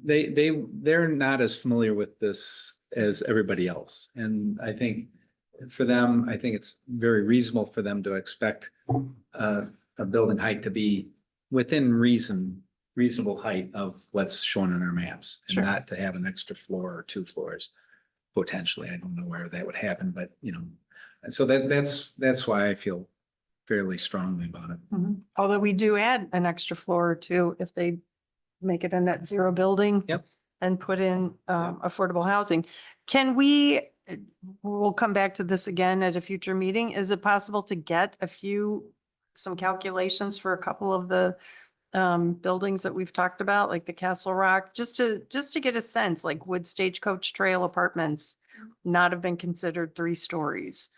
not as familiar with this as everybody else. And I think for them, I think it's very reasonable for them to expect a building height to be within reasonable height of what's shown in our maps, and Sure. not to have an extra floor or 2 floors potentially. I don't know where that would happen, but you know, and so that's why I feel fairly strongly about it. Mhm. Although we do add an extra floor or two if they make it a net zero building. Yep. And put in affordable housing. Can we, we'll come back to this again at a future meeting. Is it possible to get some calculations for a couple of the buildings that we've talked about, like the Castle Rock, just to get a sense, like would Stagecoach Trail Apartments not have been considered 3 stories?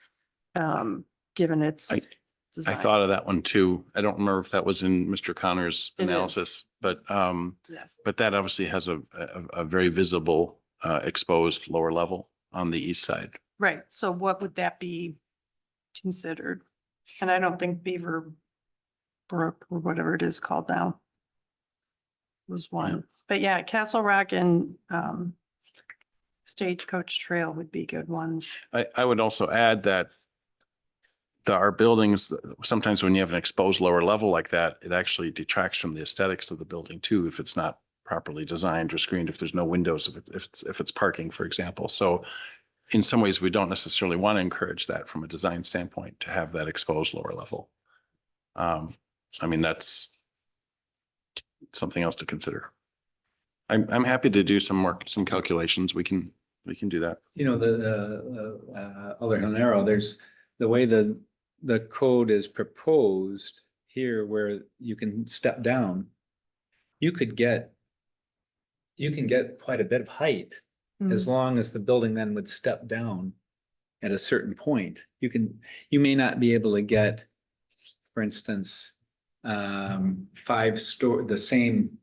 Given its I design? thought of that one too. I don't remember if that was in Mr. Connor's It is. analysis, but Yes. that obviously has a very visible exposed lower level on the east side. Right, so what would that be considered? And I don't think Beaver Brook or whatever it is called now was one, but yeah, Castle Rock and Stagecoach Trail would be good ones. I would also add that our buildings, sometimes when you have an exposed lower level like that, it actually detracts from the aesthetics of the building too, if it's not properly designed or screened, if there's no windows, if it's parking, for example. So in some ways, we don't necessarily want to encourage that from a design standpoint to have that exposed lower level. I mean, that's something else to consider. I'm happy to do some calculations. We can do that. You know, the other arrow, there's the way the code is proposed here where you can step down. You can get quite a bit of height as long as the building then would step down at a certain point. You may not be able to get, for instance, 5-story, the same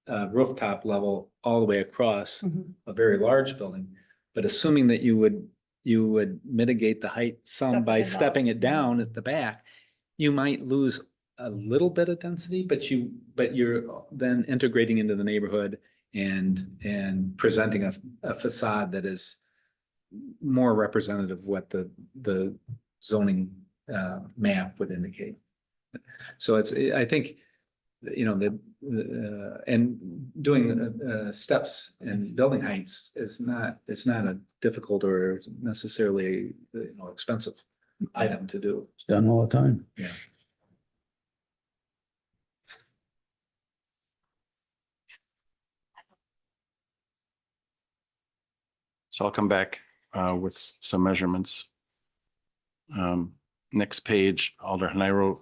rooftop level all the way across a very large building, but assuming that you would mitigate the height some by stepping it down at the back, you might lose a little bit of density, but you're then integrating into the neighborhood and presenting a facade that is more representative of what the zoning map would indicate. So I think, you know, and doing steps and building heights it's not a difficult or necessarily, you know, expensive item to do. It's done all the time. Yeah. So I'll come back with some measurements. Next page, Alder Haniro,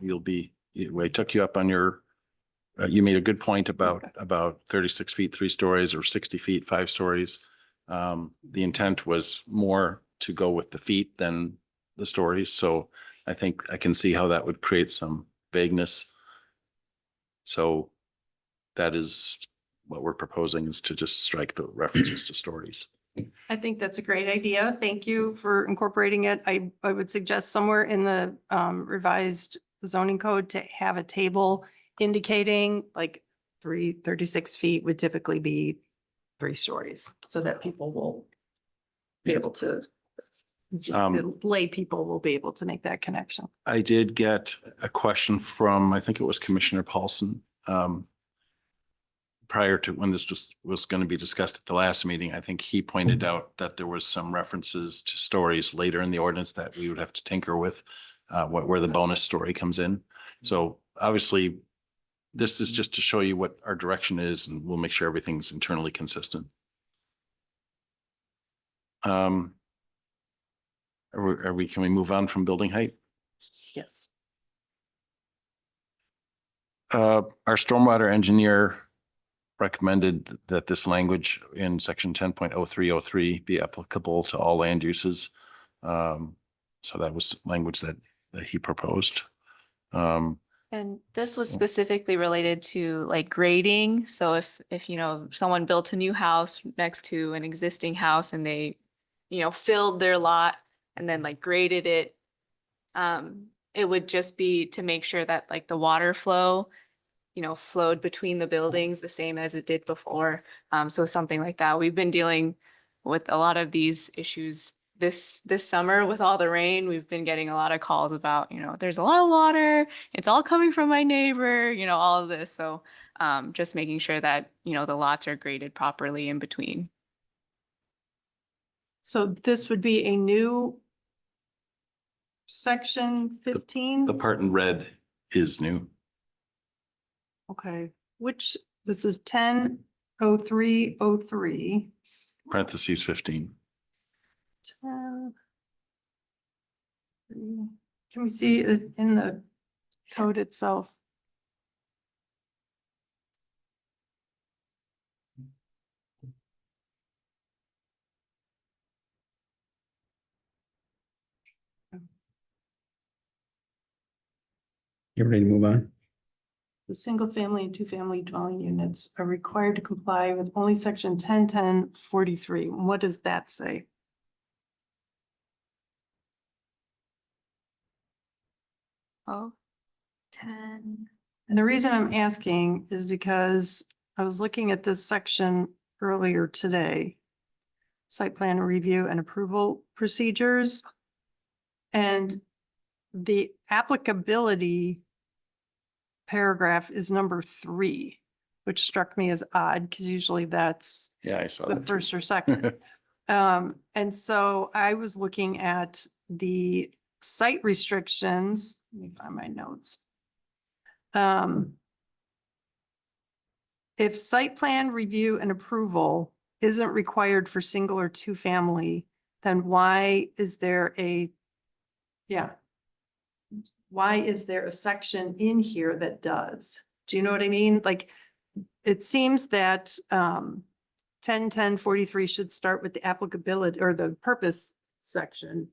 I took you up on your, you made a good point about 36 feet, 3 stories, or 60 feet, 5 stories. The intent was more to go with the feet than the stories. So I think I can see how that would create some vagueness. So that is what we're proposing, is to just strike the references to stories. I think that's a great idea. Thank you for incorporating it. I would suggest somewhere in the revised zoning code to have a table indicating like 36 feet would typically be 3 stories, so that people will be able to, lay people will be able to make that connection. I did get a question from, I think it was Commissioner Paulson, prior to when this was going to be discussed at the last meeting. I think he pointed out that there was some references to stories later in the ordinance that we would have to tinker with, where the bonus story comes in. So obviously, this is just to show you what our direction is, and we'll make sure everything's internally consistent. Can we move on from building height? Yes. Our stormwater engineer recommended that this language in section 10.0303 be applicable to all land uses. So that was language that he proposed. And this was specifically related to like grading. So if, you know, someone built a new house next to an existing house and they, you know, filled their lot and then like graded it, it would just be to make sure that like the water flow, you know, flowed between the buildings the same as it did before. So something like that. We've been dealing with a lot of these issues this summer with all the rain. We've been getting a lot of calls about, you know, there's a lot of water, it's all coming from my neighbor, you know, all of this. So just making sure that, you know, the lots are graded properly in between. So this would be a new section 15? The part in red is new. Okay, which, this is 10.0303. Parentheses 15. 10. Can we see it in the code itself? You ready to move on? The single family and 2-family dwelling units are required to comply with only section 10.10.43. What does that say? Oh, 10. And the reason I'm asking is because I was looking at this section earlier today. Site plan review and approval procedures. And the applicability paragraph is number 3, which struck me as odd because usually that's Yeah, I saw the that. first or second. And so I was looking at the site restrictions. Let me find my notes. If site plan review and approval isn't required for single or 2-family, then why is there a section in here that does? Do you know what I mean? Like, it seems that 10.10.43 should start with the applicability or the purpose section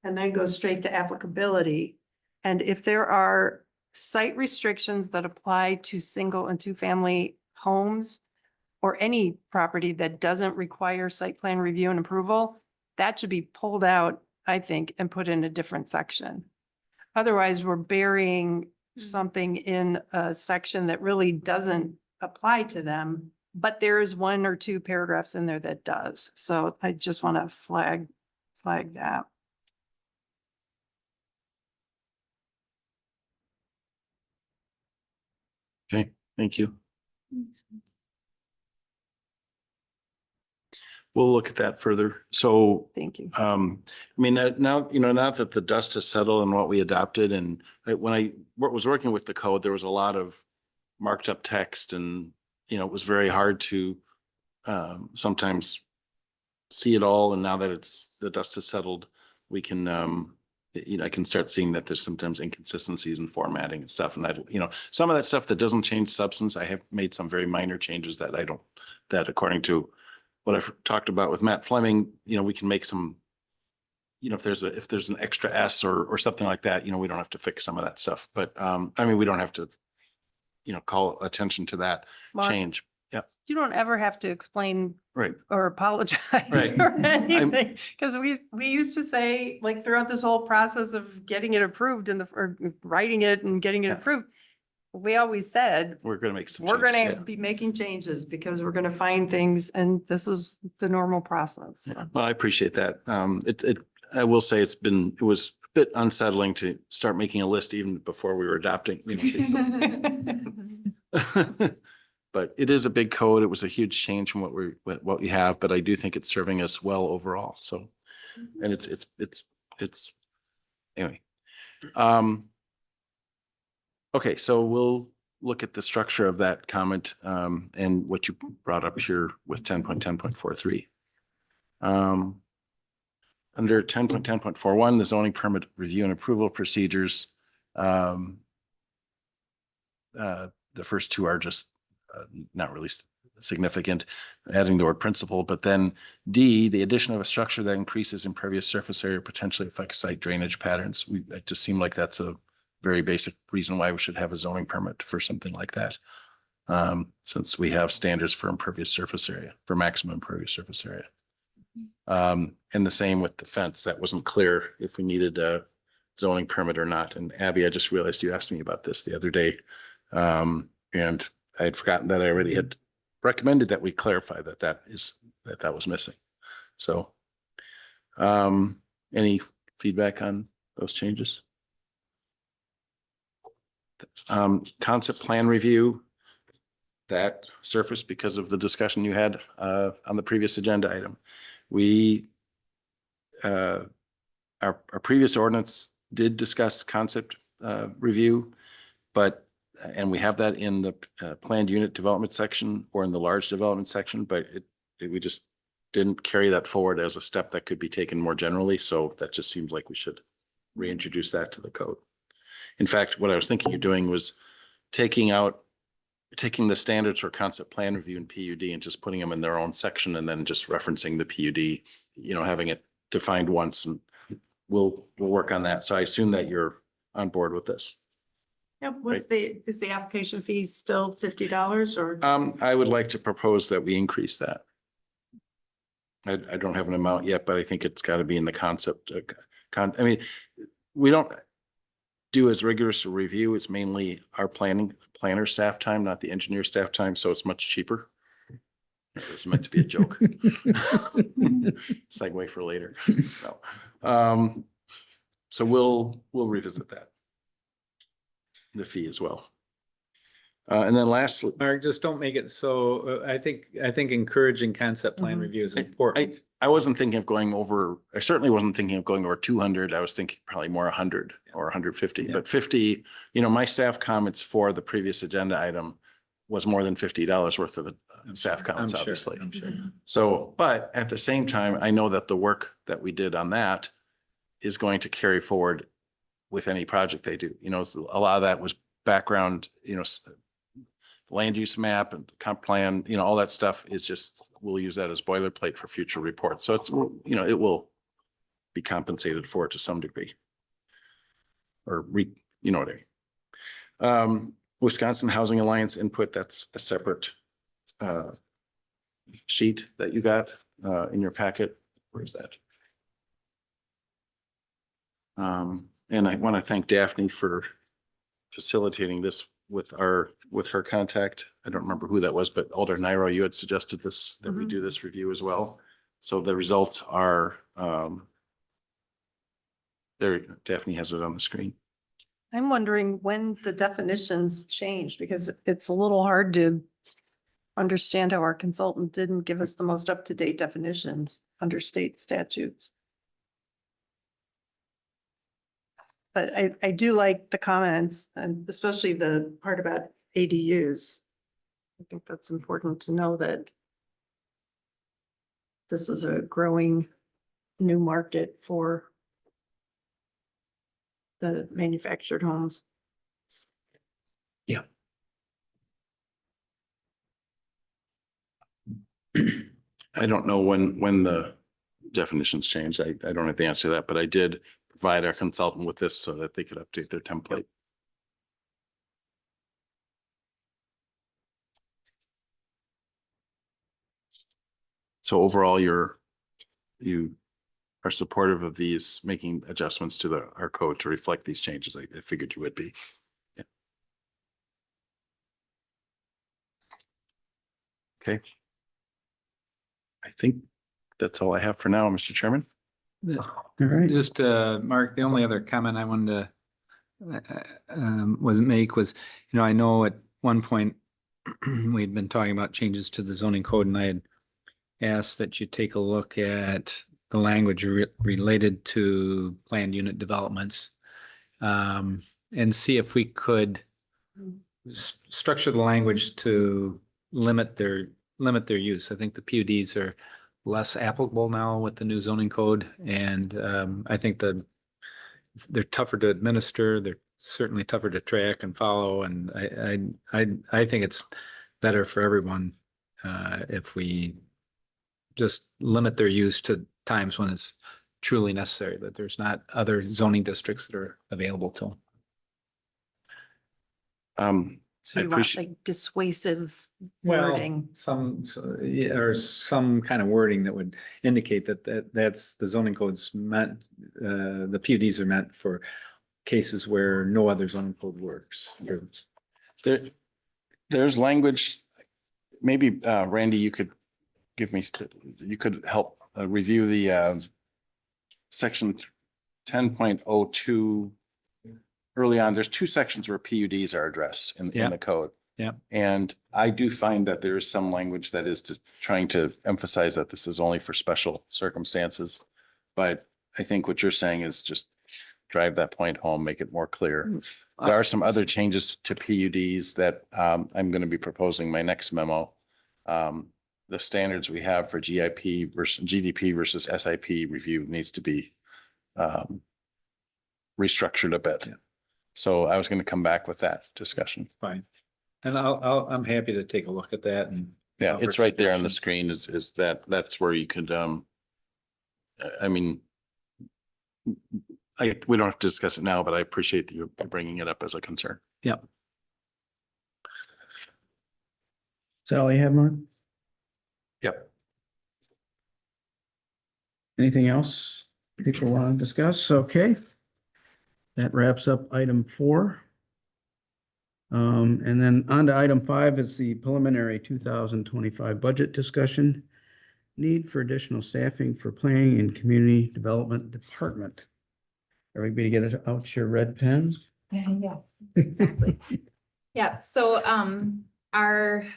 and then go straight to applicability. And if there are site restrictions that apply to single and 2-family homes or any property that doesn't require site plan review and approval, that should be pulled out, I think, and put in a different section. Otherwise, we're burying something in a section that really doesn't apply to them, but there is 1 or 2 paragraphs in there that does. So I just want to flag that. Okay, thank you. We'll look at that further. So, Thank you. I mean, now, you know, now that the dust has settled on what we adopted, and when I was working with the code, there was a lot of marked up text, and, you know, it was very hard to sometimes see it all. And now that the dust has settled, we can, you know, I can start seeing that there's sometimes inconsistencies in formatting and stuff. And you know, some of that stuff that doesn't change substance, I have made some very minor changes that that according to what I've talked about with Matt Fleming, you know, we can make some, if there's an extra S or something like that, we don't have to fix some of that stuff. But, I mean, we don't have to, call attention to that Mark, change. Yeah, you don't ever have to explain right. or apologize Right. or anything. Because we used to say, like, throughout this whole process of getting it approved or writing it and getting it Yeah. approved, we always said, We're going to make some we're changes. going to be making changes because we're going to find things, and this is the normal process. Yeah. Well, I appreciate that. I will say it was a bit unsettling to start making a list even before we were adopting, But it is a big code. It was a huge change from what we have, but I do think it's serving us well overall. So, and it's anyway. Okay, so we'll look at the structure of that comment and what you brought up here with 10.10.43. Under 10.10.41, the zoning permit review and approval procedures. The first two are just not really significant, adding the word principal, but then D, the addition of a structure that increases impervious surface area potentially affects site drainage patterns. It just seemed like that's a very basic reason why we should have a zoning permit for something like that. Since we have standards for impervious surface area, for maximum impervious surface area. And the same with the fence. That wasn't clear if we needed a zoning permit or not. And Abby, I just realized you asked me about this the other day. And I had forgotten that I already had recommended that we clarify that was missing. So, any feedback on those changes? Concept plan review, that surfaced because of the discussion you had on the previous agenda item. Our previous ordinance did discuss concept review, and we have that in the planned unit development section or in the large development section, but we just didn't carry that forward as a step that could be taken more generally. So that just seems like we should reintroduce that to the code. In fact, what I was thinking of doing was taking the standards for concept plan review and PUD and just putting them in their own section and then just referencing the PUD, having it defined once, and we'll work on that. So I assume that you're on board with this. Yep, is the application fee still $50 or? I would like to propose that we increase that. I don't have an amount yet, but I think it's got to be in the concept. I mean, we don't do as rigorous a review. It's mainly our planner staff time, not the engineer staff time. So it's much cheaper. It's meant to be a joke. Segue for later. No. So we'll revisit that. The fee as well. And then lastly, Mark, just don't make it so, I think encouraging concept plan review is important. I wasn't thinking of going over, I certainly wasn't thinking of going over 200. I was thinking probably more 100 or 150, but 50, my staff comments for the previous agenda item was more than $50 worth of staff comments, obviously. I'm sure. So, but at the same time, I know that the work that we did on that is going to carry forward with any project they do. A lot of that was background, land use map and comp plan, all that stuff is just, we'll use that as boilerplate for future reports. So it's, it will be compensated for to some degree. Or you know what I mean. Wisconsin Housing Alliance input, that's a separate sheet that you got in your packet. Where is that? And I want to thank Daphne for facilitating this with her contact. I don't remember who that was, but Alder Nairo, you had suggested this, that we do this review as well. So the results are there. Daphne has it on the screen. I'm wondering when the definitions changed, because it's a little hard to understand how our consultant didn't give us the most up-to-date definitions under state statutes. But I do like the comments, and especially the part about ADUs. I think that's important to know that this is a growing new market for the manufactured homes. Yeah. I don't know when the definitions changed. I don't have the answer to that, but I did provide our consultant with this so that they could update their template. So overall, you are supportive of these, making adjustments to our code to reflect these changes. I figured you would be. Yeah. Okay. I think that's all I have for now, Mr. Chairman. All right. Just, Mark, the only other comment I wanted to make was, I know at one point we'd been talking about changes to the zoning code, and I had asked that you take a look at the language related to planned unit developments, and see if we could structure the language to limit their use. I think the PUDs are less applicable now with the new zoning code, and I think they're tougher to administer. They're certainly tougher to track and follow, and I think it's better for everyone if we just limit their use to times when it's truly necessary, that there's not other zoning districts that are available to them. So I you want appreciate- like dissuasive Well, wording. or some kind of wording that would indicate that's the zoning code's meant, the PUDs are meant for cases where no other zoning code works. There's language, maybe Randy, you could help review the section 10.02. Early on, there's two sections where PUDs are addressed in Yeah. the code. Yeah. And I do find that there is some language that is just trying to emphasize that this is only for special circumstances. But I think what you're saying is just drive that point home, make it more clear. There are some other changes to PUDs that I'm going to be proposing my next memo. The standards we have for GIP versus GDP versus SIP review needs to be restructured a bit. Yeah. So I was going to come back with that discussion. Fine. And I'm happy to take a look at that, and Yeah, offer it's right there on the suggestions. screen is that's where you could, I mean, we don't have to discuss it now, but I appreciate you bringing it up as a concern. Yeah. Is that all you have, Mark? Yep. Anything else people want to discuss? Okay. That wraps up item 4. And then on to item 5 is the preliminary 2025 budget discussion. Need for additional staffing for planning and community development department. Everybody get out your red pens? Yes, exactly. Yeah, so our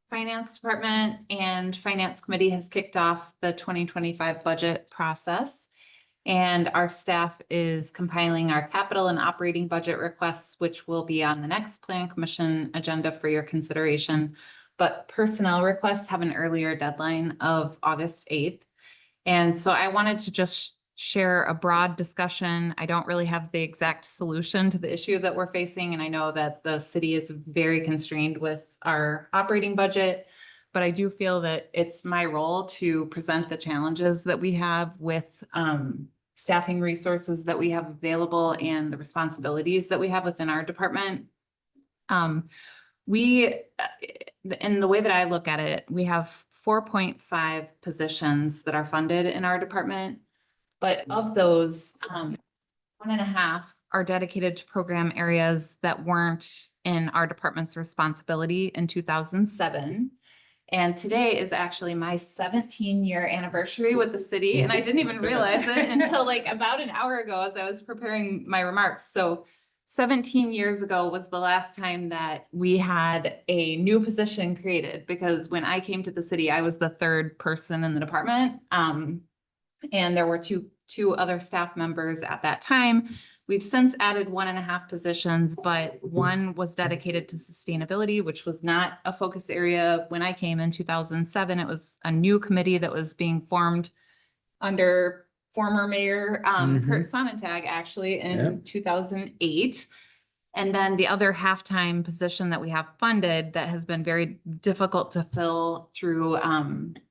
finance department and finance committee has kicked off the 2025 budget process. And our staff is compiling our capital and operating budget requests, which will be on the next plan commission agenda for your consideration. But personnel requests have an earlier deadline of August 8th. And so I wanted to just share a broad discussion. I don't really have the exact solution to the issue that we're facing. And I know that the city is very constrained with our operating budget, but I do feel that it's my role to present the challenges that we have with staffing resources that we have available and the responsibilities that we have within our department. We, in the way that I look at it, we have 4.5 positions that are funded in our department. But of those, 1.5 are dedicated to program areas that weren't in our department's responsibility in 2007. And today is actually my 17-year anniversary with the city, and I didn't even realize it until like about an hour ago as I was preparing my remarks. So 17 years ago was the last time that we had a new position created, because when I came to the city, I was the third person in the department. And there were two other staff members at that time. We've since added 1.5 positions, but one was dedicated to sustainability, which was not a focus area when I came in 2007. It was a new committee that was being formed under former mayor Kurt Sonnentag actually in 2008. And then the other half-time position that we have funded that has been very difficult to fill through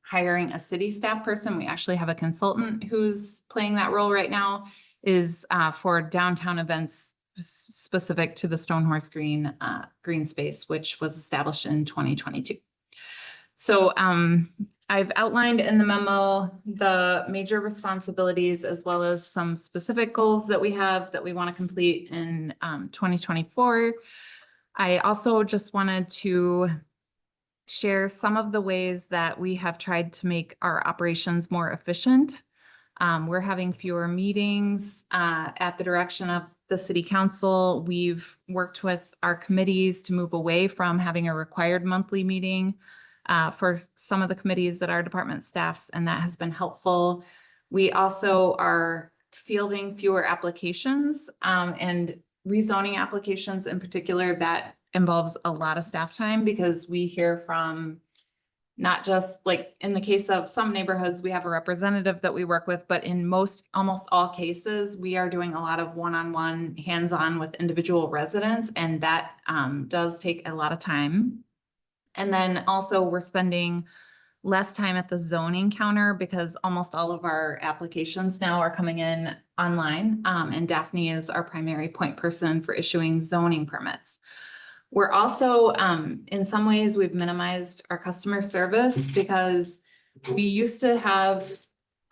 hiring a city staff person. We actually have a consultant who's playing that role right now, is for downtown events specific to the Stonehorse Green green space, which was established in 2022. So I've outlined in the memo the major responsibilities as well as some specific goals that we have that we want to complete in 2024. I also just wanted to share some of the ways that we have tried to make our operations more efficient. We're having fewer meetings at the direction of the city council. We've worked with our committees to move away from having a required monthly meeting for some of the committees that our department staffs, and that has been helpful. We also are fielding fewer applications and rezoning applications in particular. That involves a lot of staff time because we hear from not just like in the case of some neighborhoods, we have a representative that we work with, but in almost all cases, we are doing a lot of one-on-one, hands-on with individual residents, and that does take a lot of time. And then also we're spending less time at the zoning counter because almost all of our applications now are coming in online. And Daphne is our primary point person for issuing zoning permits. We're also, in some ways, we've minimized our customer service because we used to have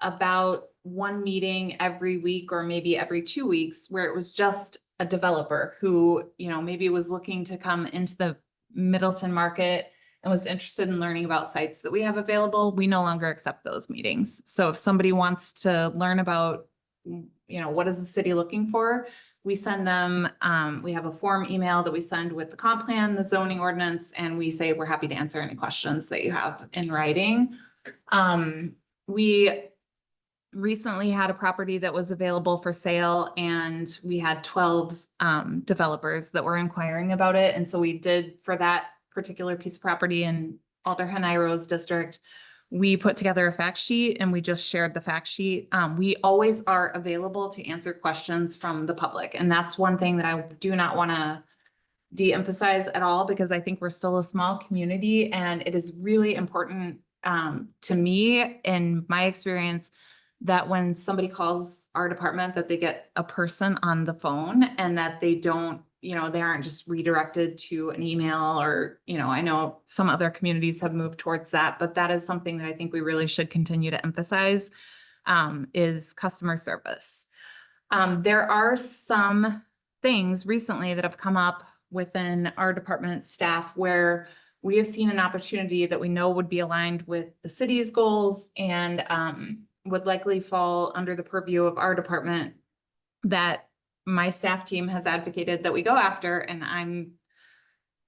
about one meeting every week or maybe every 2 weeks where it was just a developer who, maybe was looking to come into the Middleton market and was interested in learning about sites that we have available. We no longer accept those meetings. So if somebody wants to learn about, what is the city looking for, we send them, we have a form email that we send with the comp plan, the zoning ordinance, and we say we're happy to answer any questions that you have in writing. We recently had a property that was available for sale and we had 12 developers that were inquiring about it. And so we did, for that particular piece of property in Alder-Henairos district, we put together a fact sheet and we just shared the fact sheet. We always are available to answer questions from the public. And that's one thing that I do not want to de-emphasize at all, because I think we're still a small community and it is really important to me, in my experience, that when somebody calls our department, that they get a person on the phone and that they don't, they aren't just redirected to an email or, I know some other communities have moved towards that, but that is something that I think we really should continue to emphasize, is customer service. There are some things recently that have come up within our department staff where we have seen an opportunity that we know would be aligned with the city's goals and would likely fall under the purview of our department that my staff team has advocated that we go after. And I'm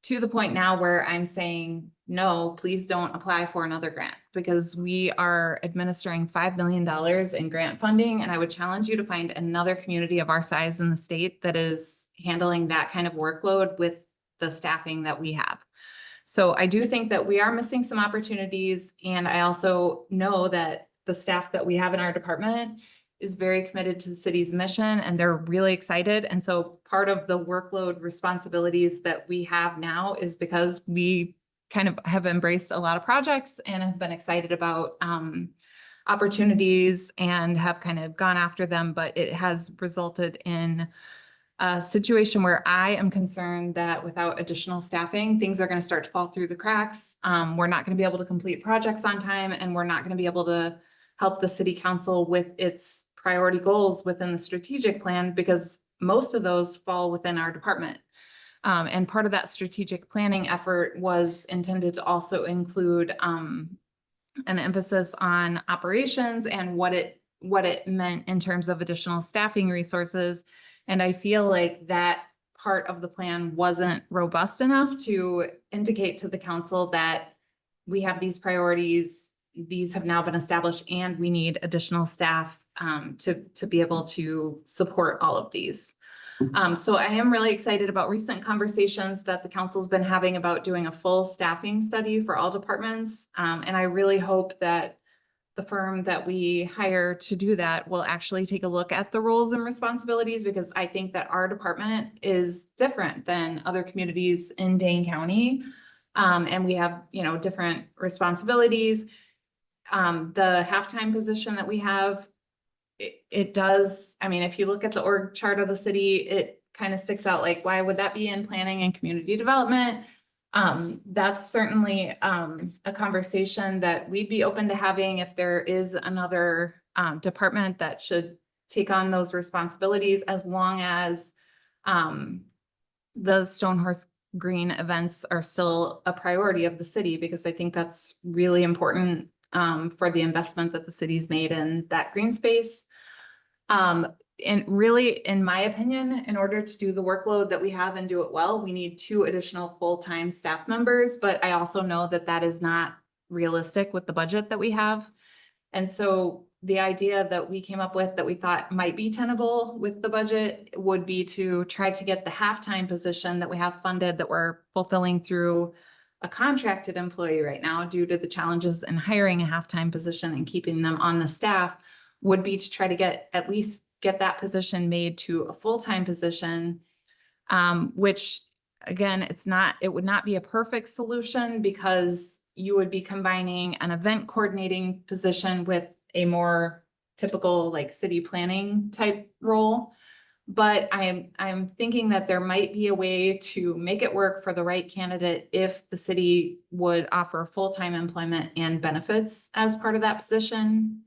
to the point now where I'm saying, no, please don't apply for another grant, because we are administering $5 million in grant funding. And I would challenge you to find another community of our size in the state that is handling that kind of workload with the staffing that we have. So I do think that we are missing some opportunities. And I also know that the staff that we have in our department is very committed to the city's mission and they're really excited. And so part of the workload responsibilities that we have now is because we kind of have embraced a lot of projects and have been excited about opportunities and have kind of gone after them, but it has resulted in a situation where I am concerned that without additional staffing, things are going to start to fall through the cracks. We're not going to be able to complete projects on time, and we're not going to be able to help the city council with its priority goals within the strategic plan, because most of those fall within our department. And part of that strategic planning effort was intended to also include an emphasis on operations and what it meant in terms of additional staffing resources. And I feel like that part of the plan wasn't robust enough to indicate to the council that we have these priorities. These have now been established and we need additional staff to be able to support all of these. So I am really excited about recent conversations that the council's been having about doing a full staffing study for all departments. And I really hope that the firm that we hire to do that will actually take a look at the roles and responsibilities, because I think that our department is different than other communities in Dane County. And we have, you know, different responsibilities. The halftime position that we have, it does, I mean, if you look at the org chart of the city, it kind of sticks out, like, why would that be in planning and community development? That's certainly a conversation that we'd be open to having if there is another department that should take on those responsibilities, as long as the Stonehorse Green events are still a priority of the city, because I think that's really important for the investment that the city's made in that green space. And really, in my opinion, in order to do the workload that we have and do it well, we need 2 additional full-time staff members. But I also know that that is not realistic with the budget that we have. And so the idea that we came up with that we thought might be tenable with the budget would be to try to get the halftime position that we have funded, that we're fulfilling through a contracted employee right now due to the challenges in hiring a halftime position and keeping them on the staff, would be to try to get that position made to a full-time position, which again, it would not be a perfect solution, because you would be combining an event coordinating position with a more typical like city planning type role. But I'm thinking that there might be a way to make it work for the right candidate if the city would offer full-time employment and benefits as part of that position.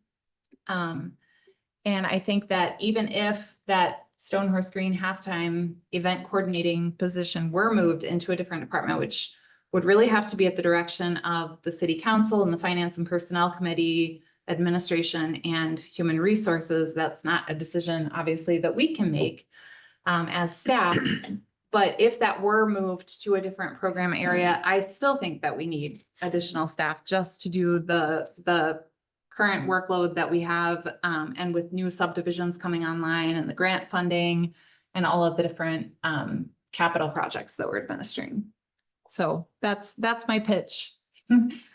And I think that even if that Stonehorse Green halftime event coordinating position were moved into a different department, which would really have to be at the direction of the city council and the finance and personnel committee, administration, and human resources, that's not a decision obviously that we can make as staff. But if that were moved to a different program area, I still think that we need additional staff just to do the current workload that we have, and with new subdivisions coming online and the grant funding and all of the different capital projects that we're administering. So that's my pitch.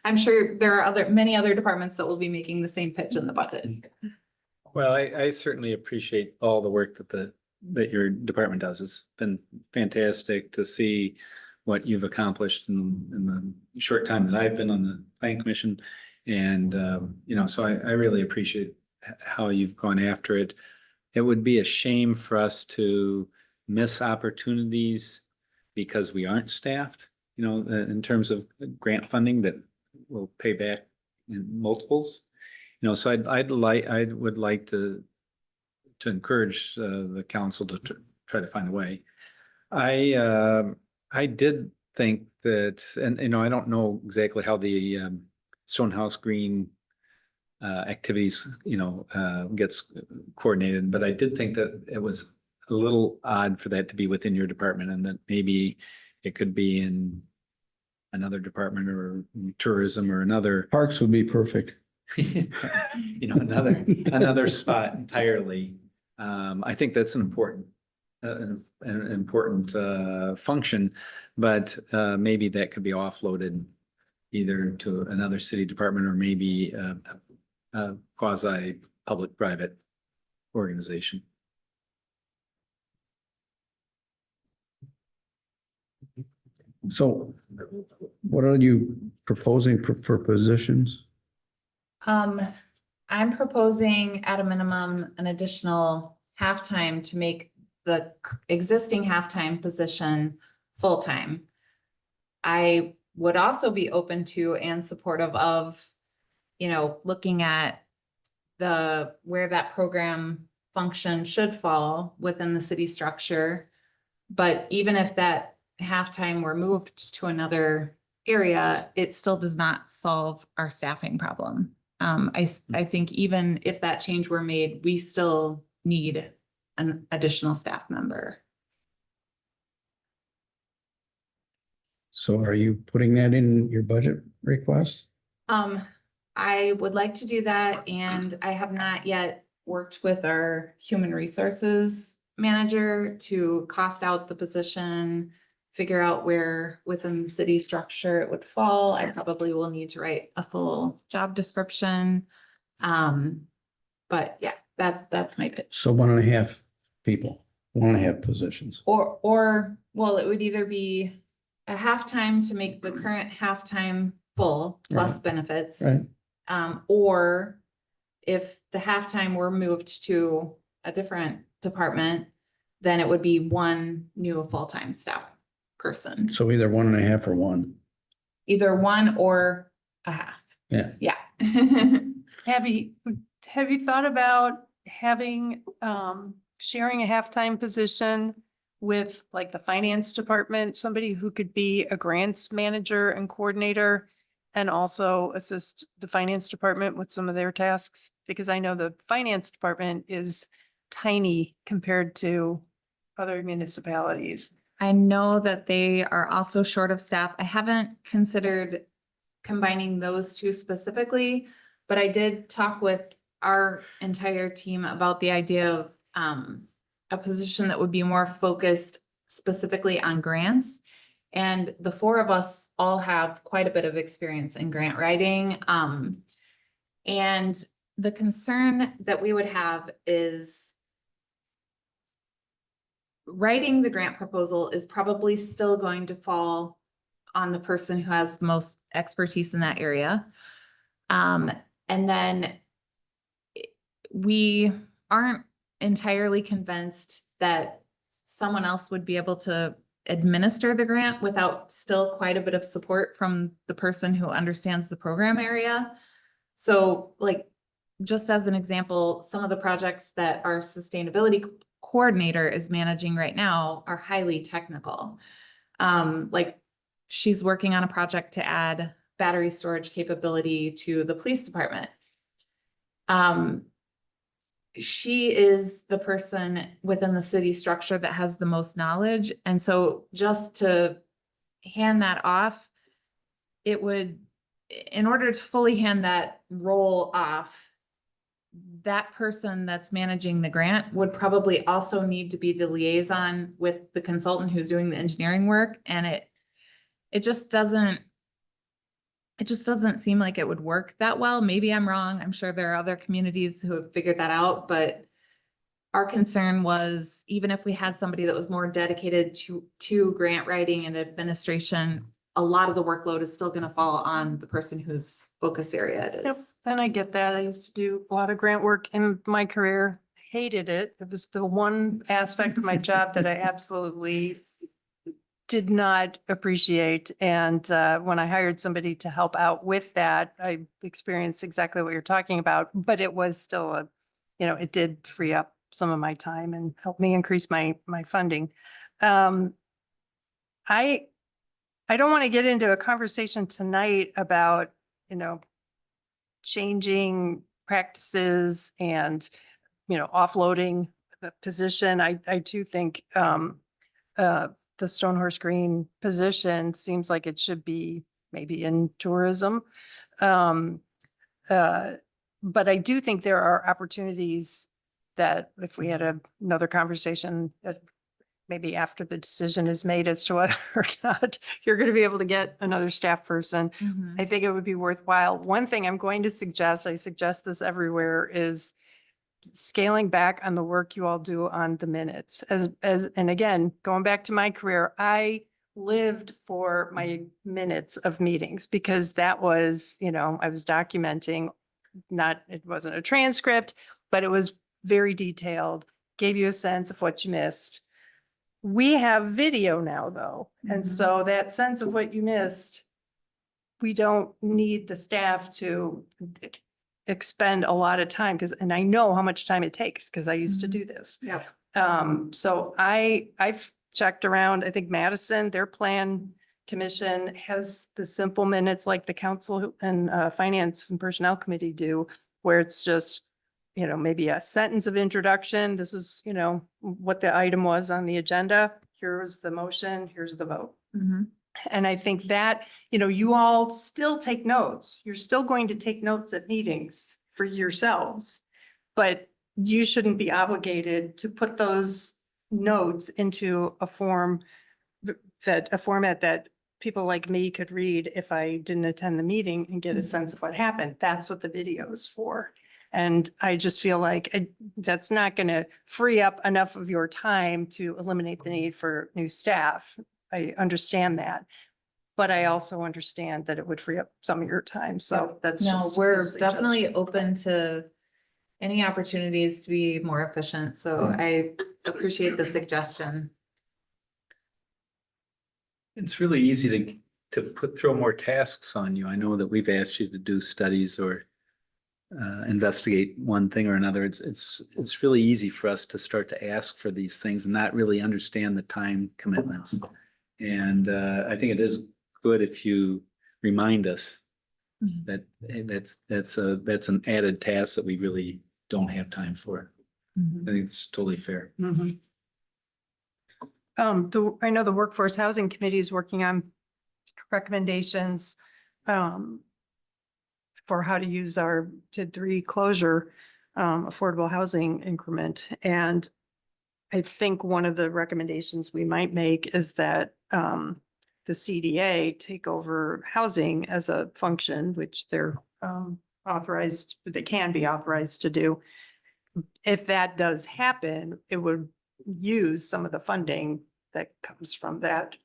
I'm sure there are many other departments that will be making the same pitch in the budget. Well, I certainly appreciate all the work that your department does. It's been fantastic to see what you've accomplished in the short time that I've been on the planning commission. And, you know, so I really appreciate how you've gone after it. It would be a shame for us to miss opportunities because we aren't staffed, you know, in terms of grant funding that will pay back in multiples. You know, so I would like to encourage the council to try to find a way. I did think that, and you know, I don't know exactly how the Stonehouse Green activities, you know, gets coordinated, but I did think that it was a little odd for that to be within your department, and that maybe it could be in another department or tourism or another, Parks would be perfect. you know, another spot entirely. I think that's an important function, but maybe that could be offloaded either to another city department or maybe a quasi public-private organization. So what are you proposing for positions? I'm proposing at a minimum an additional halftime to make the existing halftime position full-time. I would also be open to and supportive of, you know, looking at where that program function should fall within the city structure. But even if that halftime were moved to another area, it still does not solve our staffing problem. I think even if that change were made, we still need an additional staff member. So are you putting that in your budget request? I would like to do that, and I have not yet worked with our human resources manager to cost out the position, figure out where within the city structure it would fall. I probably will need to write a full job description. But yeah, that's my pitch. So 1.5 people, 1.5 positions. Or, well, it would either be a halftime to make the current halftime full plus Right. benefits. Right. Or if the halftime were moved to a different department, then it would be one new full-time staff person, So either 1.5 or 1. either one or a half. Yeah. Yeah. Have you thought about having, sharing a halftime position with like the finance department, somebody who could be a grants manager and coordinator and also assist the finance department with some of their tasks? Because I know the finance department is tiny compared to other municipalities. I know that they are also short of staff. I haven't considered combining those two specifically, but I did talk with our entire team about the idea of a position that would be more focused specifically on grants. And the four of us all have quite a bit of experience in grant writing. And the concern that we would have is writing the grant proposal is probably still going to fall on the person who has the most expertise in that area. And then we aren't entirely convinced that someone else would be able to administer the grant without still quite a bit of support from the person who understands the program area. So like, just as an example, some of the projects that our sustainability coordinator is managing right now are highly technical. Like she's working on a project to add battery storage capability to the police department. She is the person within the city structure that has the most knowledge. And so just to hand that off, it would, in order to fully hand that role off, that person that's managing the grant would probably also need to be the liaison with the consultant who's doing the engineering work. And it just doesn't seem like it would work that well. Maybe I'm wrong. I'm sure there are other communities who have figured that out, but our concern was even if we had somebody that was more dedicated to grant writing and administration, a lot of the workload is still going to fall on the person whose focus area it Yep, is. and I get that. I used to do a lot of grant work in my career. Hated it. It was the one aspect of my job that I absolutely did not appreciate. And when I hired somebody to help out with that, I experienced exactly what you're talking about, but it was still it did free up some of my time and help me increase my funding. I don't want to get into a conversation tonight about, changing practices and, offloading the position. I too think the Stone Horse Green position seems like it should be maybe in tourism. But I do think there are opportunities that if we had another conversation, maybe after the decision is made as to whether or not you're going to be able to get another staff person, I think it would be worthwhile. One thing I'm going to suggest, I suggest this everywhere, is scaling back on the work you all do on the minutes. And again, going back to my career, I lived for my minutes of meetings because that was, I was documenting, it wasn't a transcript, but it was very detailed, gave you a sense of what you missed. We have video now though. And so that sense of what you missed, we don't need the staff to expend a lot of time and I know how much time it takes because I used to do this. Yep. So I've checked around, I think Madison, their plan commission has the simple minutes like the council and finance and personnel committee do, where it's just, maybe a sentence of introduction. This is, what the item was on the agenda. Here's the motion, here's the vote. And I think that, you all still take notes. You're still going to take notes at meetings for yourselves, but you shouldn't be obligated to put those notes into a format that people like me could read if I didn't attend the meeting and get a sense of what happened. That's what the video is for. And I just feel like that's not going to free up enough of your time to eliminate the need for new staff. I understand that. But I also understand that it would free up some of your time. So that's No, just. a we're suggestion. definitely open to any opportunities to be more efficient. So I appreciate the suggestion. It's really easy to throw more tasks on you. I know that we've asked you to do studies or investigate one thing or another. It's really easy for us to start to ask for these things and not really understand the time commitments. And I think it is good if you remind us that hey, that's an added task that we really don't have time for. I think it's totally fair. I know the Workforce Housing Committee is working on recommendations for how to use our TID 3 closure affordable housing increment. And I think one of the recommendations we might make is that the CDA take over housing as a function, which they're authorized, they can be authorized to do. If that does happen, it would use some of the funding that comes from that.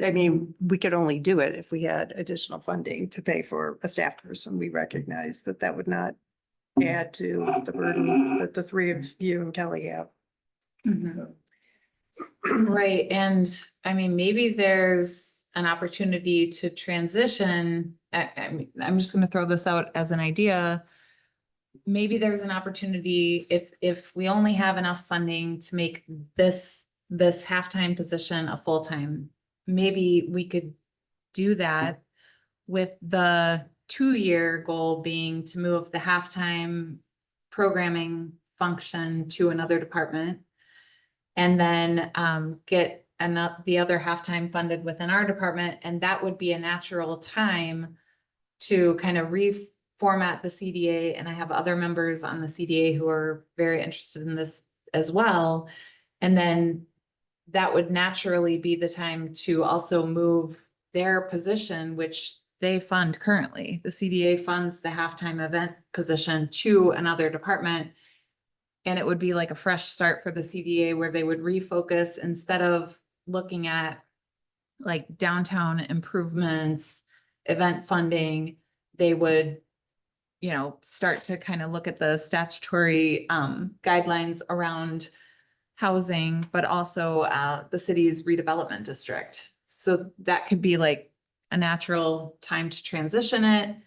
I mean, we could only do it if we had additional funding to pay for a staff person. We recognize that that would not add to the burden that the three of you and Kelly have. Right, and I mean, maybe there's an opportunity to transition. I'm just gonna throw this out as an idea. Maybe there's an opportunity if we only have enough funding to make this halftime position a full-time. Maybe we could do that with the 2-year goal being to move the halftime programming function to another department. And then get the other halftime funded within our department. And that would be a natural time to kind of reformat the CDA. And I have other members on the CDA who are very interested in this as well. And then that would naturally be the time to also move their position, which they fund currently. The CDA funds the halftime event position to another department. And it would be like a fresh start for the CDA where they would refocus instead of looking at like downtown improvements, event funding, they would, start to kind of look at the statutory guidelines around housing, but also the city's redevelopment district. So that could be like a natural time to transition it.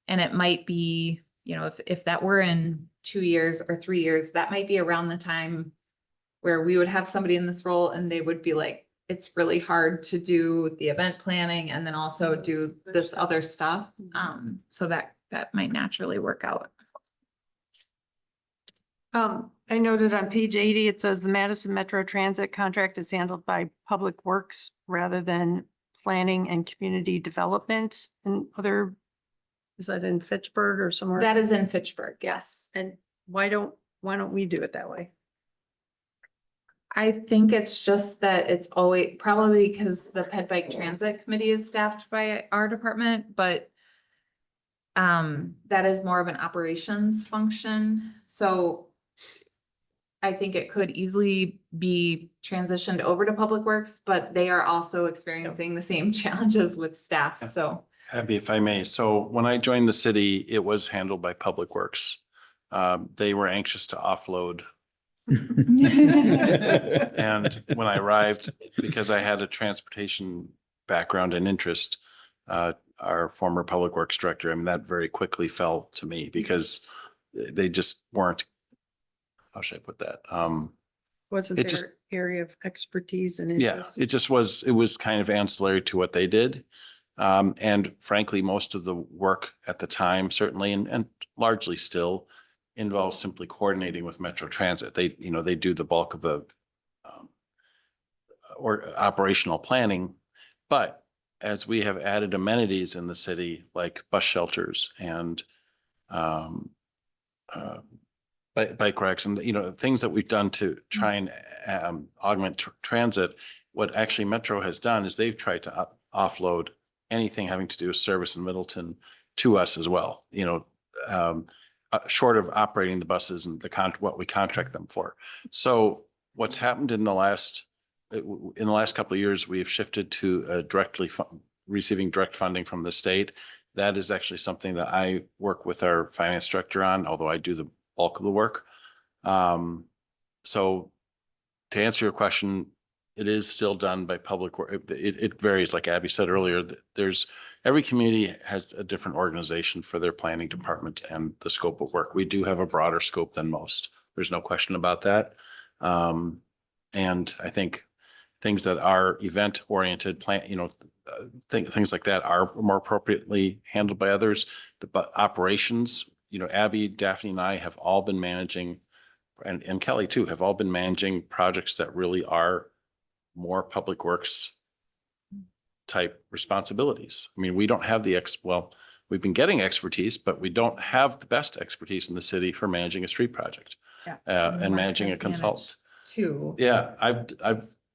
And it might be, if that were in 2 years or 3 years, that might be around the time where we would have somebody in this role and they would be like, it's really hard to do the event planning and then also do this other stuff. So that might naturally work out. I noted on page 80, it says the Madison Metro Transit contract is handled by Public Works rather than planning and community development and other. Is that in Fitchburg or somewhere? That is in Fitchburg, yes. And why don't we do it that way? I think it's just that it's always probably because the Ped Bike Transit Committee is staffed by our department, but that is more of an operations function. So I think it could easily be transitioned over to Public Works, but they are also experiencing the same challenges with staff. So Abby, if I may, so when I joined the city, it was handled by Public Works. They were anxious to offload. And when I arrived, because I had a transportation background and interest, our former Public Works director, I mean, that very quickly fell to me because they just weren't, how should I put that? Wasn't It their just- area of expertise and Yeah, interest? it was kind of ancillary to what they did. And frankly, most of the work at the time, certainly, and largely still involves simply coordinating with Metro Transit. They do the bulk of the or operational planning. But as we have added amenities in the city, like bus shelters and bike racks and, things that we've done to try and augment transit, what actually Metro has done is they've tried to offload anything having to do with service in Middleton to us as well. short of operating the buses and what we contract them for. So what's happened in the last couple of years, we have shifted to receiving direct funding from the state. That is actually something that I work with our finance director on, although I do the bulk of the work. So to answer your question, it is still done by public work. It varies, like Abby said earlier, every community has a different organization for their planning department and the scope of work. We do have a broader scope than most. There's no question about that. And I think things that are event oriented things like that are more appropriately handled by others. But operations, Abby, Daphne and I have all been managing, and Kelly too, have all been managing projects that really are more public works type responsibilities. I mean, we don't have we've been getting expertise, but we don't have the best expertise in the city for managing a street project. Yeah. And managing a consultant. Two. Yeah,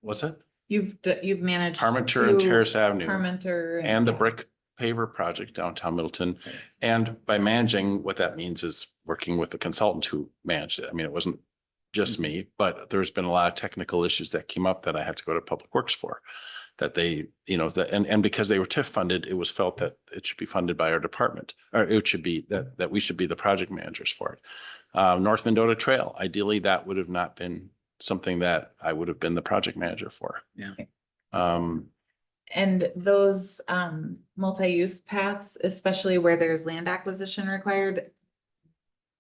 what's that? You've managed. Parmenter and Terrace Avenue. Parmenter. And the brick paver project downtown Middleton. And by managing, what that means is working with the consultant who managed it. I mean, it wasn't just me, but there's been a lot of technical issues that came up that I had to go to Public Works for. That they, and because they were TIF funded, it was felt that it should be funded by our department, or it should be that we should be the project managers for it. North Mendota Trail, ideally, that would have not been something that I would have been the project manager for. Yeah. And those multi-use paths, especially where there's land acquisition required,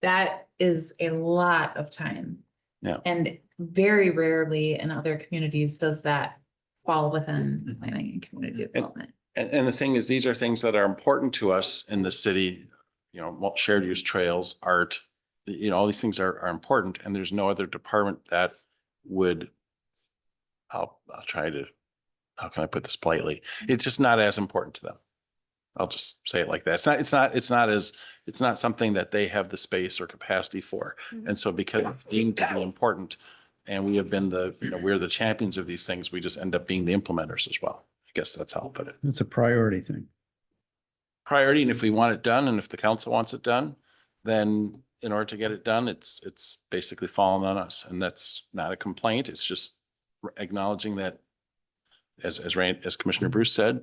that is a lot of time. Yeah. And very rarely in other communities does that fall within planning and community development. And the thing is, these are things that are important to us in the city, shared use trails, art, all these things are important, and there's no other department that would, I'll try to, how can I put this politely? It's just not as important to them. I'll just say it like that. It's not something that they have the space or capacity for. And so because it's deemed to be important, and we have been we're the champions of these things, we just end up being the implementers as well. I guess that's how I'll put it. It's a priority thing. Priority, and if we want it done, and if the council wants it done, then in order to get it done, it's basically fallen on us. And that's not a complaint. It's just acknowledging that, as Commissioner Bruce said,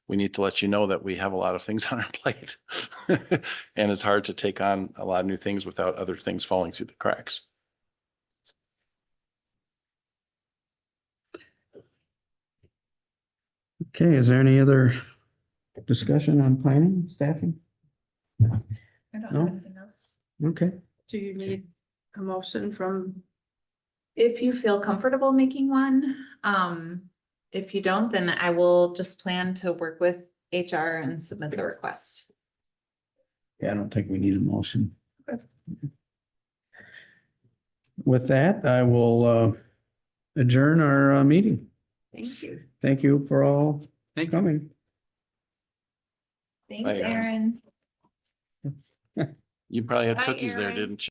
we need to let you know that we have a lot of things on our plate. And it's hard to take on a lot of new things without other things falling through the cracks. Okay, is there any other discussion on planning, staffing? I don't No? have anything else. Okay, Do you need a motion from? If you feel comfortable making one, if you don't, then I will just plan to work with HR and submit the request. yeah, I don't think we need a motion. With that, I will adjourn our meeting. Thank you. Thank you for all Thank you. coming. Thanks, Bye, Aaron. You probably had Hi, cookies there, Erin. didn't you?